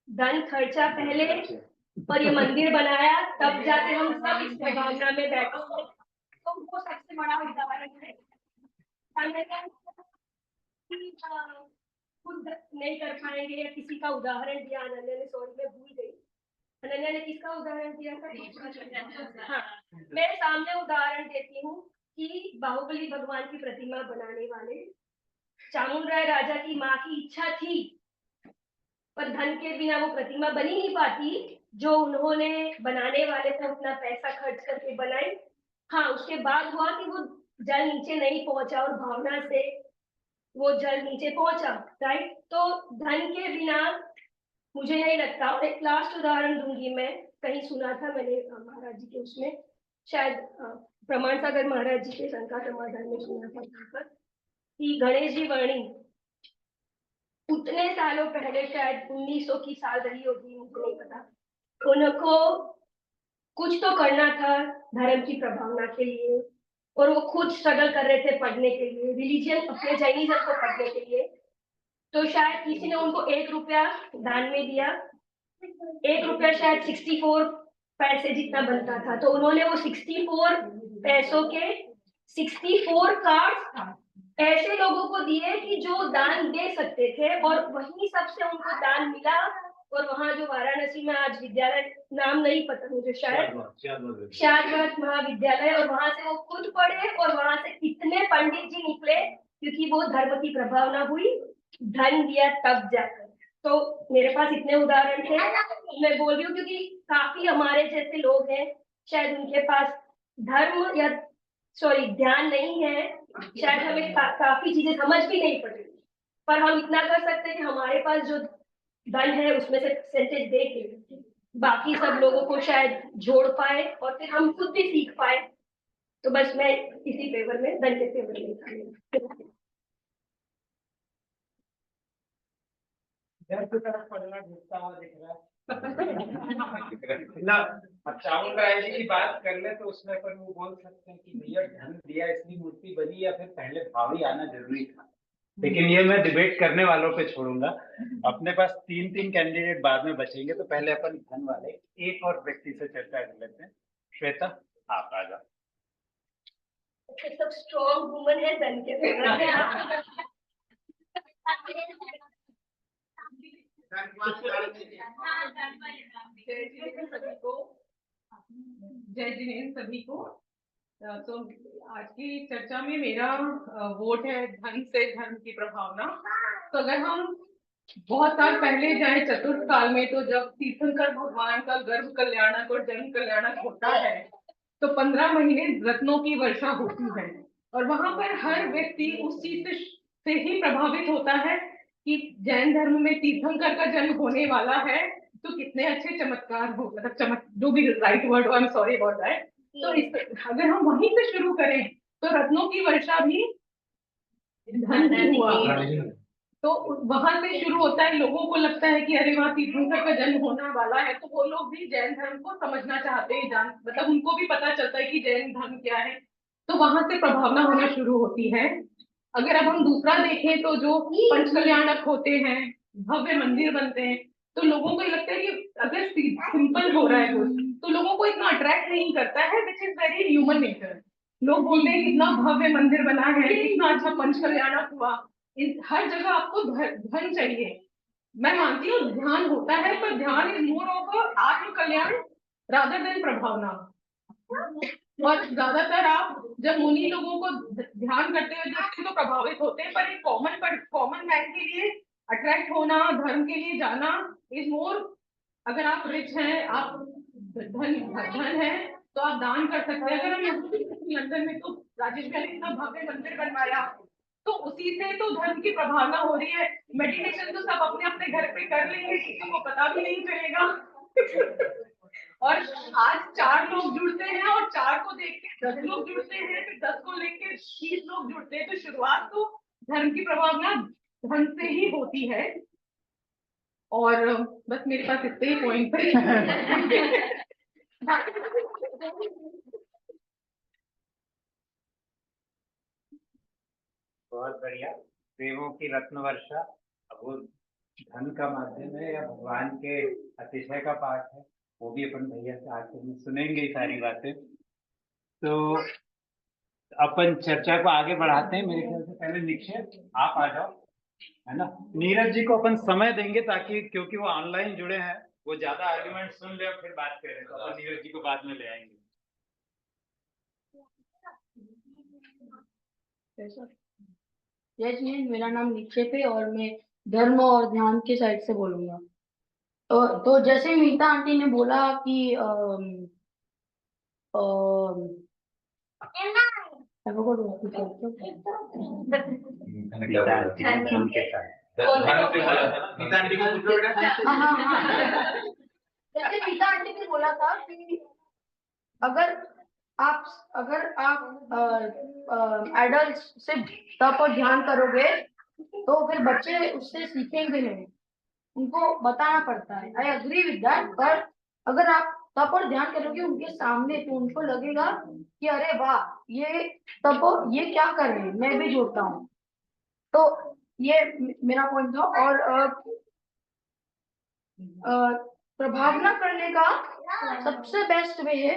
धन खर्चा पहले और ये मंदिर बनाया, तब जाके हम सब इस भावना में बैठे। तो वो सबसे बड़ा उदाहरण है। खुद नहीं कर पाएंगे या किसी का उदाहरण दिया अनन्या ने, सॉरी मैं भूल गई, अनन्या ने किसका उदाहरण दिया था? हाँ, मैं सामने उदाहरण देती हूँ कि बाहुबली भगवान की प्रतिमा बनाने वाले चामुंडराय राजा की माँ की इच्छा थी, पर धन के बिना वो प्रतिमा बनी नहीं पाती जो उन्होंने बनाने वाले थे उतना पैसा खर्च करके बनाई। हाँ, उसके बाद हुआ कि वो जल नीचे नहीं पहुंचा और भावना से वो जल नीचे पहुंचा, राइट। तो धन के बिना मुझे नहीं लगता। और एक लास्ट उदाहरण दूंगी मैं, कहीं सुना था मैंने महाराज जी के उसमें, शायद प्रमाण सागर महाराज जी के शंका समाधान में सुना था कि गणेश जी वाणी उतने सालों पहले, शायद 1900 की साल रही होगी, मुझे नहीं पता, उनको कुछ तो करना था धर्म की प्रभावना के लिए, और वो खुद स्ट्रगल कर रहे थे पढ़ने के लिए, रिलीजियन अपने जैनिज्म को पढ़ने के लिए। तो शायद किसी ने उनको 1 रुपया दान में दिया। 1 रुपया शायद 64 पैसे जितना बनता था, तो उन्होंने वो 64 पैसों के 64 कार्ड ऐसे लोगों को दिए कि जो दान दे सकते थे, और वहीं सबसे उनको दान मिला। और वहां जो वाराणसी में आज विद्यालय, नाम नहीं पता मुझे, शायद शादवत महाविद्यालय, और वहां से वो खुद पढ़े और वहां से कितने पंडित जी निकले, क्योंकि वो धर्म की प्रभावना हुई, धन दिया तब जाकर। तो मेरे पास इतने उदाहरण थे, मैं बोल रही हूँ क्योंकि काफी हमारे जैसे लोग हैं, शायद उनके पास धर्म या सॉरी ध्यान नहीं है, शायद हमें काफी चीजें समझ भी नहीं पड़ रही, पर हम इतना कर सकते हैं कि हमारे पास जो धन है उसमें से परसेंटेज दे के बाकी सब लोगों को शायद जोड़ पाए और फिर हम खुद भी सीख पाए। तो बस मैं इसी फेवर में, धन के फेवर में। घर की तरफ पढ़ना घुसता हुआ दिख रहा है ना। चावल राय जी की बात कर ले तो उसमें पर वो बोल सकते हैं कि भैया धन दिया इसलिए मूर्ति बनी, या फिर पहले भाव ही आना जरूरी था। लेकिन ये मैं डिबेट करने वालों पे छोड़ूंगा। अपने पास 3 कैंडिडेट बाद में बचेंगे, तो पहले अपन धन वाले एक और व्यक्ति से चर्चा कर लेते हैं। श्वेता, आप आ जाओ। सब स्ट्रॉन्ग वुमन है धन के फेवर में। जय जिनेन्द्र सभी को। तो आज की चर्चा में मेरा वोट है धन से धर्म की प्रभावना। तो अगर हम बहुत साल पहले जाए चतुर्थ काल में, तो जब तीर्थंकर भगवान का गर्भ कल्याणक और जन्म कल्याणक होता है, तो 15 महीने रत्नों की वर्षा होती है, और वहां पर हर व्यक्ति उस चीज से ही प्रभावित होता है कि जैन धर्म में तीर्थंकर का जन्म होने वाला है, तो कितने अच्छे चमत्कार हो, मतलब जो भी राइट वर्ड हो, I am sorry about that. तो अगर हम वहीं से शुरू करें तो रत्नों की वर्षा भी धन ही हुआ। तो वहां से शुरू होता है, लोगों को लगता है कि अरे वहां तीर्थंकर का जन्म होने वाला है, तो वो लोग भी जैन धर्म को समझना चाहते हैं, मतलब उनको भी पता चलता है कि जैन धर्म क्या है, तो वहां से प्रभावना होना शुरू होती है। अगर अब हम दूसरा देखें तो जो पंच कल्याणक होते हैं, भव्य मंदिर बनते हैं, तो लोगों को लगता है कि अगर सिंपल हो रहा है कुछ तो लोगों को इतना अट्रैक्ट नहीं करता है, which is very human nature. लोग बोलते हैं कितना भव्य मंदिर बना है, कितना अच्छा पंच कल्याणक हुआ। हर जगह आपको धन चाहिए। मैं मानती हूँ ध्यान होता है, पर ध्यान इज मोर ऑफ आत्म कल्याण रादर देन प्रभावना। और ज्यादातर आप जब मुनि लोगों को ध्यान करते हुए देखते तो प्रभावित होते हैं, पर एक कॉमन मैन के लिए अट्रैक्ट होना, धर्म के लिए जाना इज मोर। अगर आप रिच हैं, आप धन है, तो आप दान कर सकते हैं। अगर हम लंदन में तो राजेश भाई ने इतना भव्य मंदिर बनवाया, तो उसी से तो धर्म की प्रभावना हो रही है। मेडिटेशन तो सब अपने अपने घर पे कर लेंगे, किसी को पता भी नहीं चलेगा। और आज 4 लोग जुड़ते हैं, और 4 को देख के 10 लोग जुड़ते हैं, फिर 10 को लेके 30 लोग जुड़ते हैं। तो शुरुआत तो धर्म की प्रभावना धन से ही होती है। और बस मेरे पास इतने ही पॉइंट है। बहुत बढ़िया। प्रेमों की रत्न वर्षा। अब वो धन का माध्यम है या भगवान के अतिशय का पाठ है, वो भी अपन भैया से आखिर में सुनेंगे ये सारी बातें। तो अपन चर्चा को आगे बढ़ाते हैं। मेरे ख्याल से पहले निक्षेप आप आ जाओ, है ना। नीरज जी को अपन समय देंगे ताकि, क्योंकि वो ऑनलाइन जुड़े हैं, वो ज्यादा आर्गुमेंट सुन ले और फिर बात करें, तो अपन नीरज जी को बाद में ले आएंगे। जय जी, मेरा नाम निक्षेप है और मैं धर्म और ध्यान के साइड से बोलूंगा। तो जैसे मीता आंटी ने बोला कि I forgot what we said. धन के साथ हाँ। जैसे मीता आंटी ने बोला था कि अगर आप एडल्ट सिर्फ तप और ध्यान करोगे तो फिर बच्चे उससे सीखेंगे नहीं, उनको बताना पड़ता है। I agree with that. पर अगर आप तप और ध्यान करोगे उनके सामने तो उनको लगेगा कि अरे वाह, ये तप, ये क्या कर रहे हैं, मैं भी जुड़ता हूँ। तो ये मेरा पॉइंट था। और प्रभावना करने का सबसे बेस्ट वे है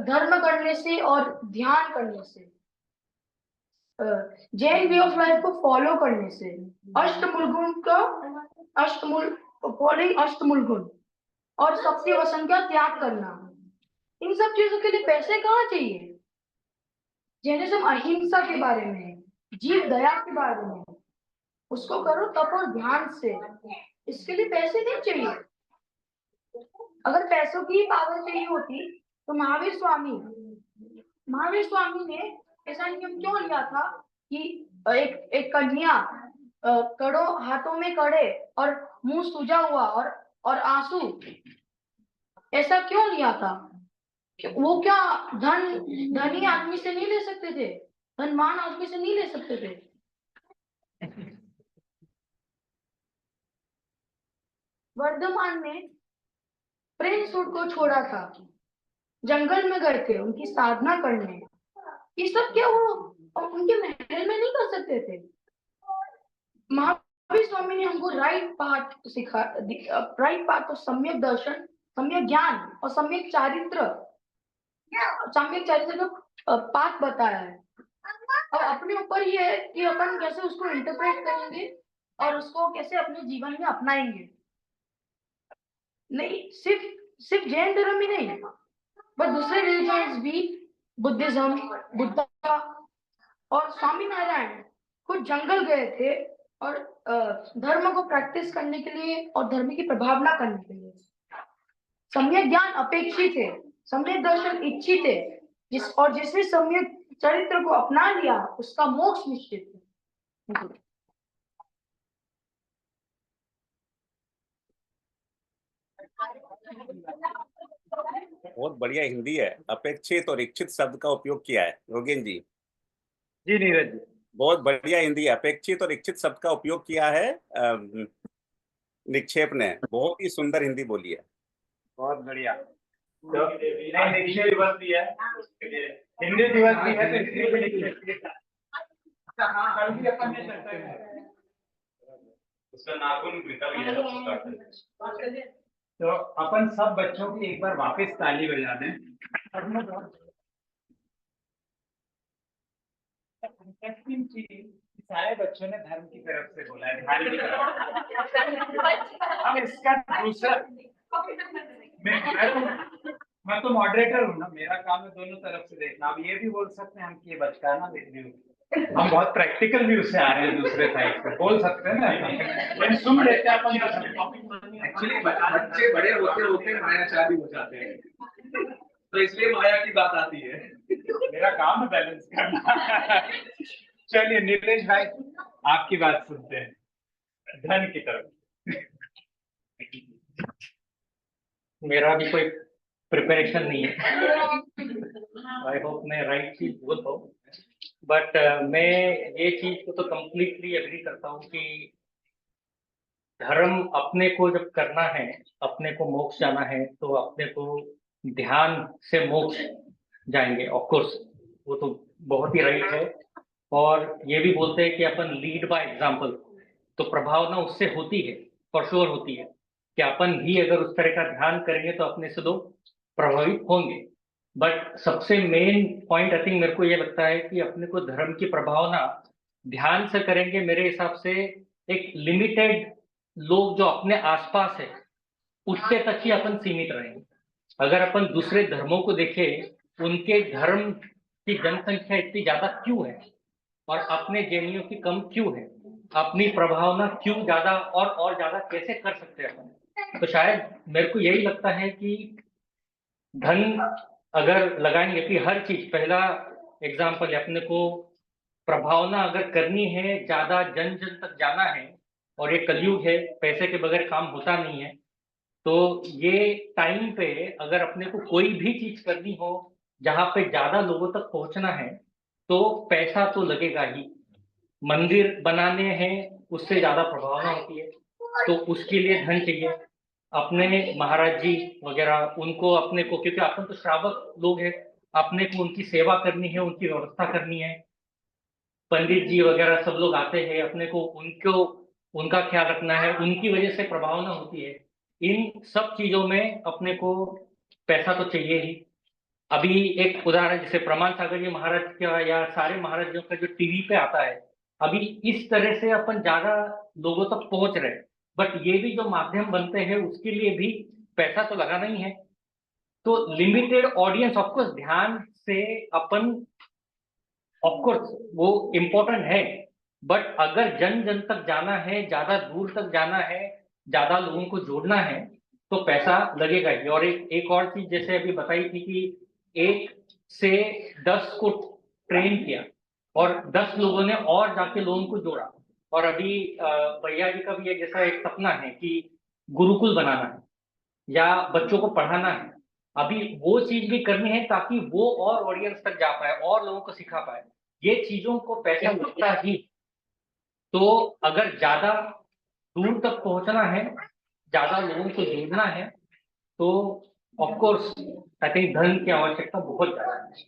धर्म करने से और ध्यान करने से, जैन वे ऑफ लाइफ को फॉलो करने से, फॉलोइंग अष्टमूल गुण और शक्ति वसन का त्याग करना। इन सब चीजों के लिए पैसे कहाँ चाहिए? जैनिज्म अहिंसा के बारे में, जीव दया के बारे में, उसको करो तप और ध्यान से। इसके लिए पैसे नहीं चाहिए। अगर पैसों की पावर चाहिए होती तो महावीर स्वामी ने ऐसा नियम क्यों लिया था कि एक कन्या कड़ों हाथों में कड़े और मुंह सूजा हुआ और आंसू, ऐसा क्यों लिया था? वो क्या धनी आदमी से नहीं ले सकते थे? धनवान आदमी से नहीं ले सकते थे? वर्धमान ने प्रेम सूट को छोड़ा था, जंगल में गए थे उनकी साधना करने। ये सब क्या वो उनके महल में नहीं कर सकते थे? महावीर स्वामी ने हमको राइट पाथ सिखा, राइट पाथ, तो सम्यक दर्शन, सम्यक ज्ञान और सम्यक चारित्र का पाथ बताया है। अब अपने ऊपर ये है कि अपन कैसे उसको इंटरप्रेट करेंगे और उसको कैसे अपने जीवन में अपनाएंगे। नहीं, सिर्फ जैन धर्म ही नहीं, बट दूसरे रिलीजन्स भी, बुद्धिज्म, बुद्धा और स्वामीनारायण खुद जंगल गए थे और धर्म को प्रैक्टिस करने के लिए और धर्म की प्रभावना करने के लिए। सम्यक ज्ञान अपेक्षित है, सम्यक दर्शन इच्छित है, जिसने सम्यक चरित्र को अपना लिया उसका मोक्ष निश्चित है। बहुत बढ़िया हिंदी है। अपेक्षित और इच्छित शब्द का उपयोग किया है योगेन जी। जी नीरज जी, बहुत बढ़िया हिंदी है। अपेक्षित और इच्छित शब्द का उपयोग किया है निक्षेप ने। बहुत ही सुंदर हिंदी बोली है। बहुत बढ़िया। तो निक्षेप दिवस भी है, हिंदी दिवस भी है, तो इसलिए भी निक्षेप। हाँ, कल भी अपन ने चर्चा की। उसका नाखून निकल गया। तो अपन सब बच्चों की एक बार वापस ताली बजा दें। सारे बच्चों ने धर्म की तरफ से बोला है, ध्यान की तरफ। अब इसका दूसरा, मैं तो मॉडरेटर हूँ ना, मेरा काम है दोनों तरफ से देखना। अब ये भी बोल सकते हैं हम कि ये बचकाना देख रही हूँ, हम बहुत प्रैक्टिकल व्यू से आ रहे हैं, दूसरे साइड से बोल सकते हैं ना, लेकिन सुन लेते हैं अपन। एक्चुअली बच्चे बड़े होते होते मायाचारी हो जाते हैं, तो इसलिए माया की बात आती है। मेरा काम है बैलेंस करना। चलिए नीलेश भाई, आपकी बात सुनते हैं धन की तरफ। मेरा भी कोई प्रिपरेशन नहीं है। आई होप मैं राइट चीज बोल पाऊँ, बट मैं ये चीज को तो कंप्लीटली एग्री करता हूँ कि धर्म अपने को जब करना है, अपने को मोक्ष जाना है, तो अपने को ध्यान से मोक्ष जाएंगे। ऑफ कोर्स वो तो बहुत ही राइट है। और ये भी बोलते हैं कि अपन लीड बाय एग्जाम्पल, तो प्रभावना उससे होती है, फॉर श्योर होती है कि अपन भी अगर उस तरह का ध्यान करेंगे तो अपने से लोग प्रभावित होंगे। बट सबसे मेन पॉइंट आई थिंक मेरे को ये लगता है कि अपने को धर्म की प्रभावना ध्यान से करेंगे, मेरे हिसाब से एक लिमिटेड लोग जो अपने आसपास है उसके तक ही अपन सीमित रहेंगे। अगर अपन दूसरे धर्मों को देखें, उनके धर्म की जनसंख्या इतनी ज्यादा क्यों है और अपने जैनियों की कम क्यों है, अपनी प्रभावना क्यों ज्यादा और ज्यादा कैसे कर सकते हैं अपन? तो शायद मेरे को यही लगता है कि धन अगर लगाएंगे कि हर चीज, पहला एग्जाम्पल है अपने को प्रभावना अगर करनी है, ज्यादा जन जन तक जाना है, और ये कलयुग है, पैसे के बगैर काम होता नहीं है, तो ये टाइम पे अगर अपने को कोई भी चीज करनी हो जहां पे ज्यादा लोगों तक पहुंचना है तो पैसा तो लगेगा ही। मंदिर बनाने हैं उससे ज्यादा प्रभावना होती है, तो उसके लिए धन चाहिए। अपने महाराज जी वगैरह उनको अपने को, क्योंकि अपन तो श्रावक लोग हैं, अपने को उनकी सेवा करनी है, उनकी व्यवस्था करनी है, पंडित जी वगैरह सब लोग आते हैं, अपने को उनका ख्याल रखना है, उनकी वजह से प्रभावना होती है। इन सब चीजों में अपने को पैसा तो चाहिए ही। अभी एक उदाहरण जैसे प्रमाण सागर जी महाराज का या सारे महाराजों का जो टीवी पे आता है, अभी इस तरह से अपन ज्यादा लोगों तक पहुंच रहे, बट ये भी जो माध्यम बनते हैं उसके लिए भी पैसा तो लगाना ही है। तो लिमिटेड ऑडियंस, ऑफकोर्स ध्यान से अपन, ऑफकोर्स वो इम्पोर्टेंट है, बट अगर जन जन तक जाना है, ज्यादा दूर तक जाना है, ज्यादा लोगों को जोड़ना है तो पैसा लगेगा ही। और एक और चीज जैसे अभी बताई थी कि 1 से 10 को ट्रेन किया और 10 लोगों ने और जाके लोगों को जोड़ा, और अभी भैया जी का भी एक जैसा एक सपना है कि गुरुकुल बनाना है या बच्चों को पढ़ाना है, अभी वो चीज भी करनी है ताकि वो और ऑडियंस तक जा पाए और लोगों को सिखा पाए। ये चीजों को पैसा लगता ही। तो अगर ज्यादा दूर तक पहुंचना है, ज्यादा लोगों को जोड़ना है, तो ऑफ कोर्स आई थिंक धन की आवश्यकता बहुत ज्यादा है।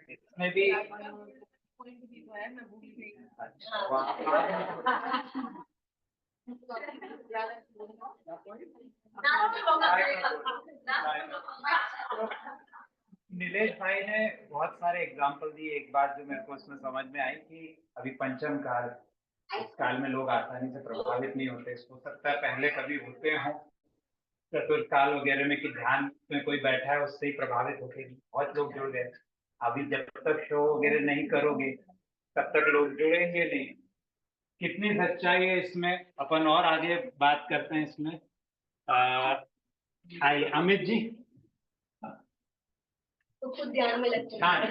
इसमें भी नीलेश भाई ने बहुत सारे एग्जाम्पल दिए। एक बात जो मेरे को उसमें समझ में आई कि अभी पंचम काल, इस काल में लोग आसानी से प्रभावित नहीं होते। हो सकता है पहले कभी होते हों चतुर्थ काल वगैरह में कि ध्यान में कोई बैठा है उससे ही प्रभावित होके बहुत लोग जुड़ गए। अभी जब तक शो वगैरह नहीं करोगे तब तक लोग जुड़ेंगे नहीं। कितनी सच्चाई है इसमें अपन और आगे बात करते हैं इसमें। आइए अमित जी। तो खुद ध्यान में लगते हाँ हैं।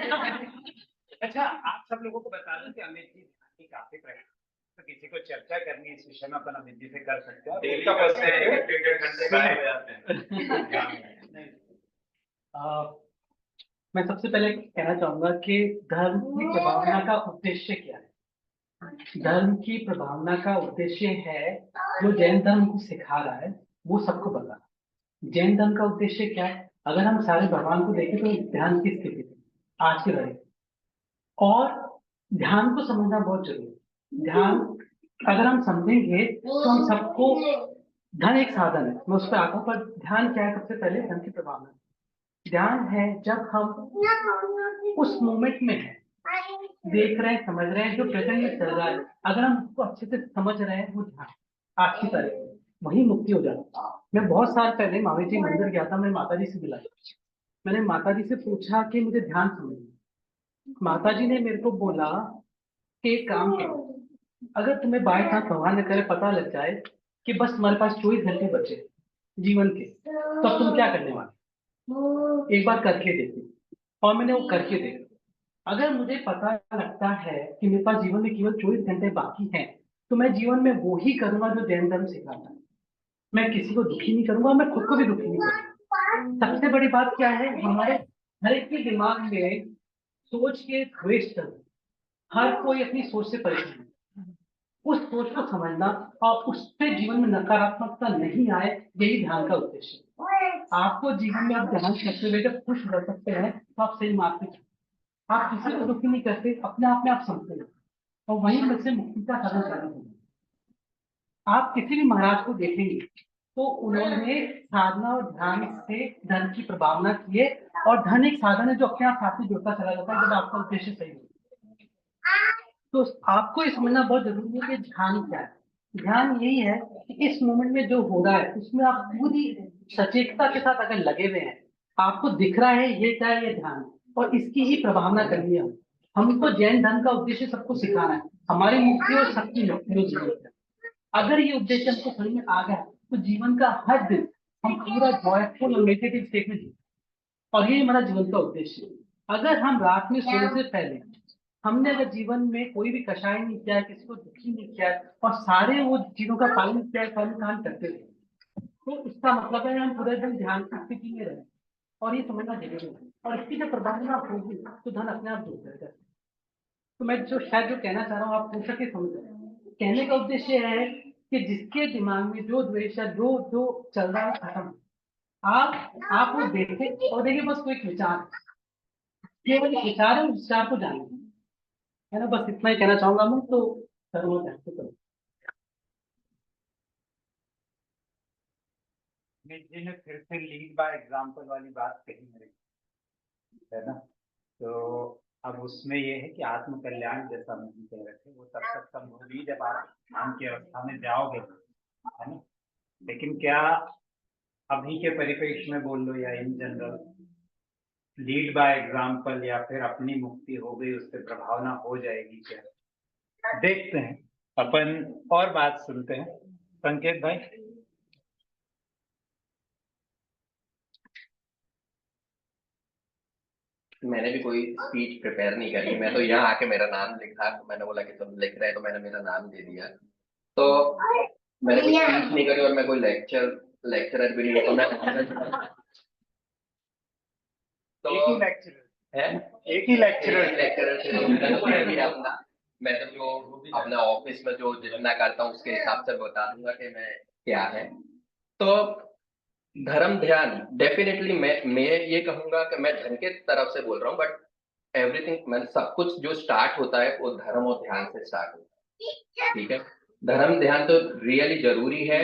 अच्छा, आप सब लोगों को बता दूं कि अमित जी ध्यान की काफी प्रैक्टिस, तो किसी को चर्चा करनी है इस विषय में अपन अमित जी से कर सकते हैं। डेली करते हैं, 1.5 घंटे गायब हो जाते हैं। मैं सबसे पहले कहना चाहूंगा कि धर्म की प्रभावना का उद्देश्य क्या है। धर्म की प्रभावना का उद्देश्य है, जो जैन धर्म को सिखा रहा है वो सबको बताना। जैन धर्म का उद्देश्य क्या है? अगर हम सारे भगवान को देखें तो ध्यान की स्थिति थी आज के घड़ी, और ध्यान को समझना बहुत जरूरी है। ध्यान अगर हम समझेंगे तो हम सबको, धन एक साधन है, मैं उस पर आता हूँ, पर ध्यान क्या है? सबसे पहले धन की प्रभावना, ध्यान है जब हम उस मोमेंट में हैं, देख रहे हैं, समझ रहे हैं, जो प्रेजेंट में चल रहा है, अगर हम उसको अच्छे से समझ रहे हैं, वो ध्यान आज की तारीख में वही मुक्ति हो जाती है। मैं बहुत साल पहले मावी जी मंदिर गया था, मैं माता जी से मिला, मैंने माता जी से पूछा कि मुझे ध्यान समझना। माता जी ने मेरे को बोला कि एक काम करो, अगर तुम्हें बाय चांस भगवान ने करे पता लग जाए कि बस तुम्हारे पास 24 घंटे बचे जीवन के, तो अब तुम क्या करने वाले, एक बार करके देखो। और मैंने वो करके देखा। अगर मुझे पता लगता है कि मेरे पास जीवन में केवल 24 घंटे बाकी हैं, तो मैं जीवन में वो ही करूंगा जो जैन धर्म सिखाता है। मैं किसी को दुखी नहीं करूंगा, मैं खुद को भी दुखी नहीं करूंगा। सबसे बड़ी बात क्या है, हमारे हर एक के दिमाग में सोच के द्वेष चल, हर कोई अपनी सोच से परेशान है। उस सोच को समझना और उससे जीवन में नकारात्मकता नहीं आए, यही ध्यान का उद्देश्य है। आपको जीवन में आप ध्यान करते हुए जब खुश रह सकते हैं तो आप सही मार्ग पे चलते हैं। आप किसी को दुखी नहीं करते, अपने आप में आप समझते हैं, और वहीं में से मुक्ति का साधन चालू होगा। आप किसी भी महाराज को देखेंगे तो उन्होंने साधना और ध्यान से धन की प्रभावना की है, और धन एक साधन है जो अपने आप साथ में जुड़ता चला जाता है जब आपका उद्देश्य सही हो। तो आपको ये समझना बहुत जरूरी है कि ध्यान क्या है। ध्यान यही है कि इस मोमेंट में जो हो रहा है उसमें आप पूरी सचेतता के साथ अगर लगे हुए हैं, आपको दिख रहा है ये क्या है, ये ध्यान है, और इसकी ही प्रभावना करनी है। हमको जैन धर्म का उद्देश्य सबको सिखाना है, हमारी मुक्ति और सबकी मुक्ति में जीवन है। अगर ये उद्देश्य हमको समझ में आ गया तो जीवन का हर दिन हम पूरा जॉयफुल और मेडिटेटिव स्टेट में जीते, और ये हमारा जीवन का उद्देश्य है। अगर हम रात में सोने से पहले हमने अगर जीवन में कोई भी कषाय नहीं किया, किसी को दुखी नहीं किया, और सारे वो चीजों का पालन किया, काम करते रहे, तो इसका मतलब है हम पूरे दिन ध्यान की स्थिति में रहे, और ये समझना जरूरी है। और इसकी जब प्रभावना होगी तो धन अपने आप जुड़ जाएगा। तो मैं जो शायद जो कहना चाह रहा हूँ आप पूछा के समझ रहे हैं। कहने का उद्देश्य है कि जिसके दिमाग में जो द्वेष है, जो जो चल रहा है खत्म, आप वो देखें और देखिए बस कोई विचार है, केवल एक विचार है, उस विचार को जाने, है ना। बस इतना ही कहना चाहूंगा मैं, तो करो ध्यान से करो। जी ने फिर से लीड बाय एग्जाम्पल वाली बात कही मेरी, है ना। तो अब उसमें ये है कि आत्म कल्याण जैसा नहीं कह रहे थे, वो तब तक संभव नहीं जब आप ध्यान की अवस्था में जाओगे, है ना। लेकिन क्या अभी के परिप्रेक्ष्य में बोल लो या in general, lead by example या फिर अपनी मुक्ति हो गई उससे प्रभावना हो जाएगी क्या? देखते हैं, अपन और बात सुनते हैं। संकेत भाई। मैंने भी कोई स्पीच प्रिपेयर नहीं करी, मैं तो यहाँ आके मेरा नाम लिखा, मैंने बोला कि तुम लिख रहे हैं तो मैंने मेरा नाम दे दिया। तो मैंने कोई स्पीच नहीं करी और मैं कोई लेक्चरर भी नहीं, तो मैं तो एक ही लेक्चरर है, एक ही लेक्चरर थे। मैं तो जो अपना ऑफिस में जो जितना करता हूँ उसके हिसाब से बता दूंगा कि मैं क्या है। तो धर्म ध्यान डेफिनेटली मैं ये कहूंगा कि मैं धन के तरफ से बोल रहा हूँ, बट एवरीथिंग मैं सब कुछ जो स्टार्ट होता है वो धर्म और ध्यान से स्टार्ट होता है, ठीक है। धर्म ध्यान तो रियली जरूरी है,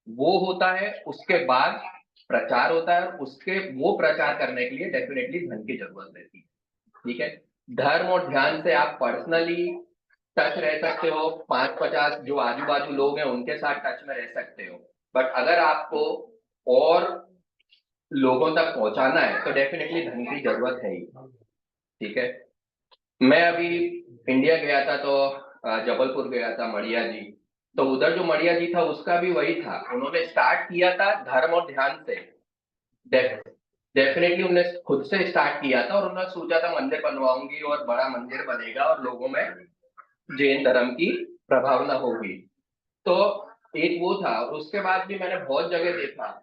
वो होता है, उसके बाद प्रचार होता है, उसके वो प्रचार करने के लिए डेफिनेटली धन की जरूरत रहती है, ठीक है। धर्म और ध्यान से आप पर्सनली टच रह सकते हो, 5-50 जो आजू बाजू लोग हैं उनके साथ टच में रह सकते हो, बट अगर आपको और लोगों तक पहुंचाना है तो डेफिनेटली धन की जरूरत है ही, ठीक है। मैं अभी इंडिया गया था तो जबलपुर गया था, मड़िया जी, तो उधर जो मड़िया जी था उसका भी वही था, उन्होंने स्टार्ट किया था धर्म और ध्यान से। डेफिनेटली उन्होंने खुद से स्टार्ट किया था और उन्होंने सोचा था मंदिर बनवाऊंगी और बड़ा मंदिर बनेगा और लोगों में जैन धर्म की प्रभावना होगी, तो एक वो था। उसके बाद भी मैंने बहुत जगह देखा,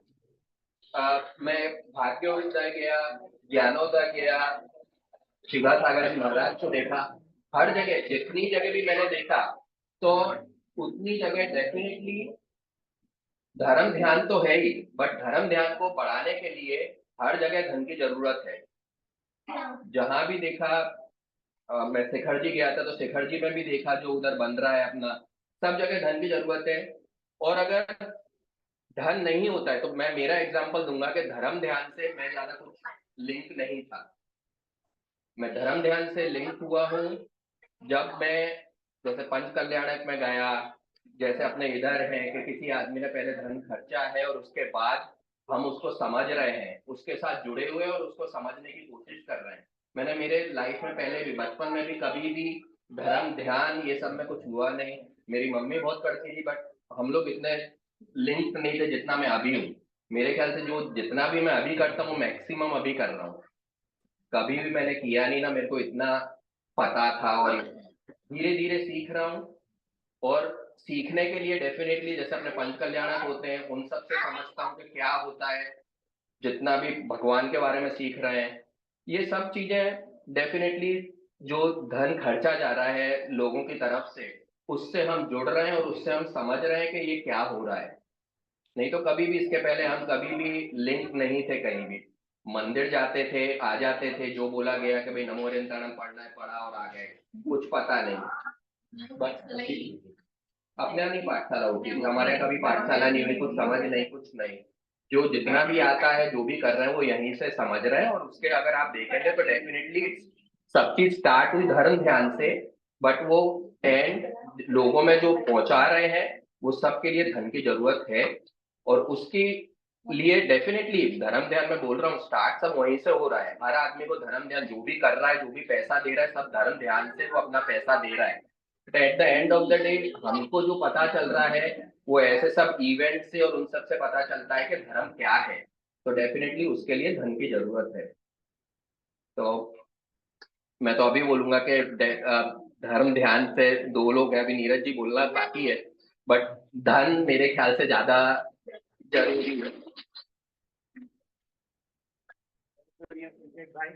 मैं भाग्योदय गया, ज्ञानोदय गया, शिवा सागर जी महाराज को देखा, हर जगह जितनी जगह भी मैंने देखा तो उतनी जगह डेफिनेटली धर्म ध्यान तो है ही, बट धर्म ध्यान को बढ़ाने के लिए हर जगह धन की जरूरत है। जहां भी देखा, मैं शिखर जी गया था तो शिखर जी में भी देखा जो उधर बन रहा है अपना, सब जगह धन की जरूरत है। और अगर धन नहीं होता है तो मैं मेरा एग्जांपल दूंगा कि धर्म ध्यान से मैं ज्यादा कुछ लिंक नहीं था। मैं धर्म ध्यान से लिंक हुआ हूँ जब मैं जैसे पंच कल्याणक में गया, जैसे अपने इधर है कि किसी आदमी ने पहले धन खर्चा है और उसके बाद हम उसको समझ रहे हैं, उसके साथ जुड़े हुए और उसको समझने की कोशिश कर रहे हैं। मैंने मेरे लाइफ में पहले भी बचपन में भी कभी भी धर्म ध्यान ये सब में कुछ हुआ नहीं। मेरी मम्मी बहुत करती थी बट हम लोग इतने लिंक नहीं थे जितना मैं अभी हूँ। मेरे ख्याल से जो जितना भी मैं अभी करता हूँ मैक्सिमम अभी कर रहा हूँ, कभी भी मैंने किया नहीं ना, मेरे को इतना पता था। और धीरे धीरे सीख रहा हूँ, और सीखने के लिए डेफिनेटली जैसे अपने पंच कल्याणक होते हैं उन सब से समझता हूँ कि क्या होता है, जितना भी भगवान के बारे में सीख रहे हैं, ये सब चीजें डेफिनेटली जो धन खर्चा जा रहा है लोगों की तरफ से, उससे हम जुड़ रहे हैं और उससे हम समझ रहे हैं कि ये क्या हो रहा है। नहीं तो कभी भी इसके पहले हम कभी भी लिंक नहीं थे, कहीं भी मंदिर जाते थे, आ जाते थे, जो बोला गया कि भाई नमो रिंताणम पढ़ना है, पढ़ा और आ गए, कुछ पता नहीं। बस अपने यहाँ नहीं पाठशाला होती थी, हमारे यहाँ कभी पाठशाला नहीं हुई, कुछ समझ नहीं, कुछ नहीं। जो जितना भी आता है, जो भी कर रहे हैं, वो यहीं से समझ रहे हैं। और उसके अगर आप देखेंगे तो डेफिनेटली सब चीज स्टार्ट हुई धर्म ध्यान से, बट वो एंड लोगों में जो पहुंचा रहे हैं, वो सबके लिए धन की जरूरत है। और उसकी लिए डेफिनेटली धर्म ध्यान में बोल रहा हूँ, स्टार्ट सब वहीं से हो रहा है। हर आदमी को धर्म ध्यान जो भी कर रहा है, जो भी पैसा दे रहा है, सब धर्म ध्यान से वो अपना पैसा दे रहा है। At the end of the day हमको जो पता चल रहा है, वो ऐसे सब इवेंट से और उन सब से पता चलता है कि धर्म क्या है। तो डेफिनेटली उसके लिए धन की जरूरत है। तो मैं तो अभी बोलूंगा कि धर्म ध्यान से दो लोग हैं, अभी नीरज जी बोलना बाकी है, बट धन मेरे ख्याल से ज्यादा जरूरी है। भाई,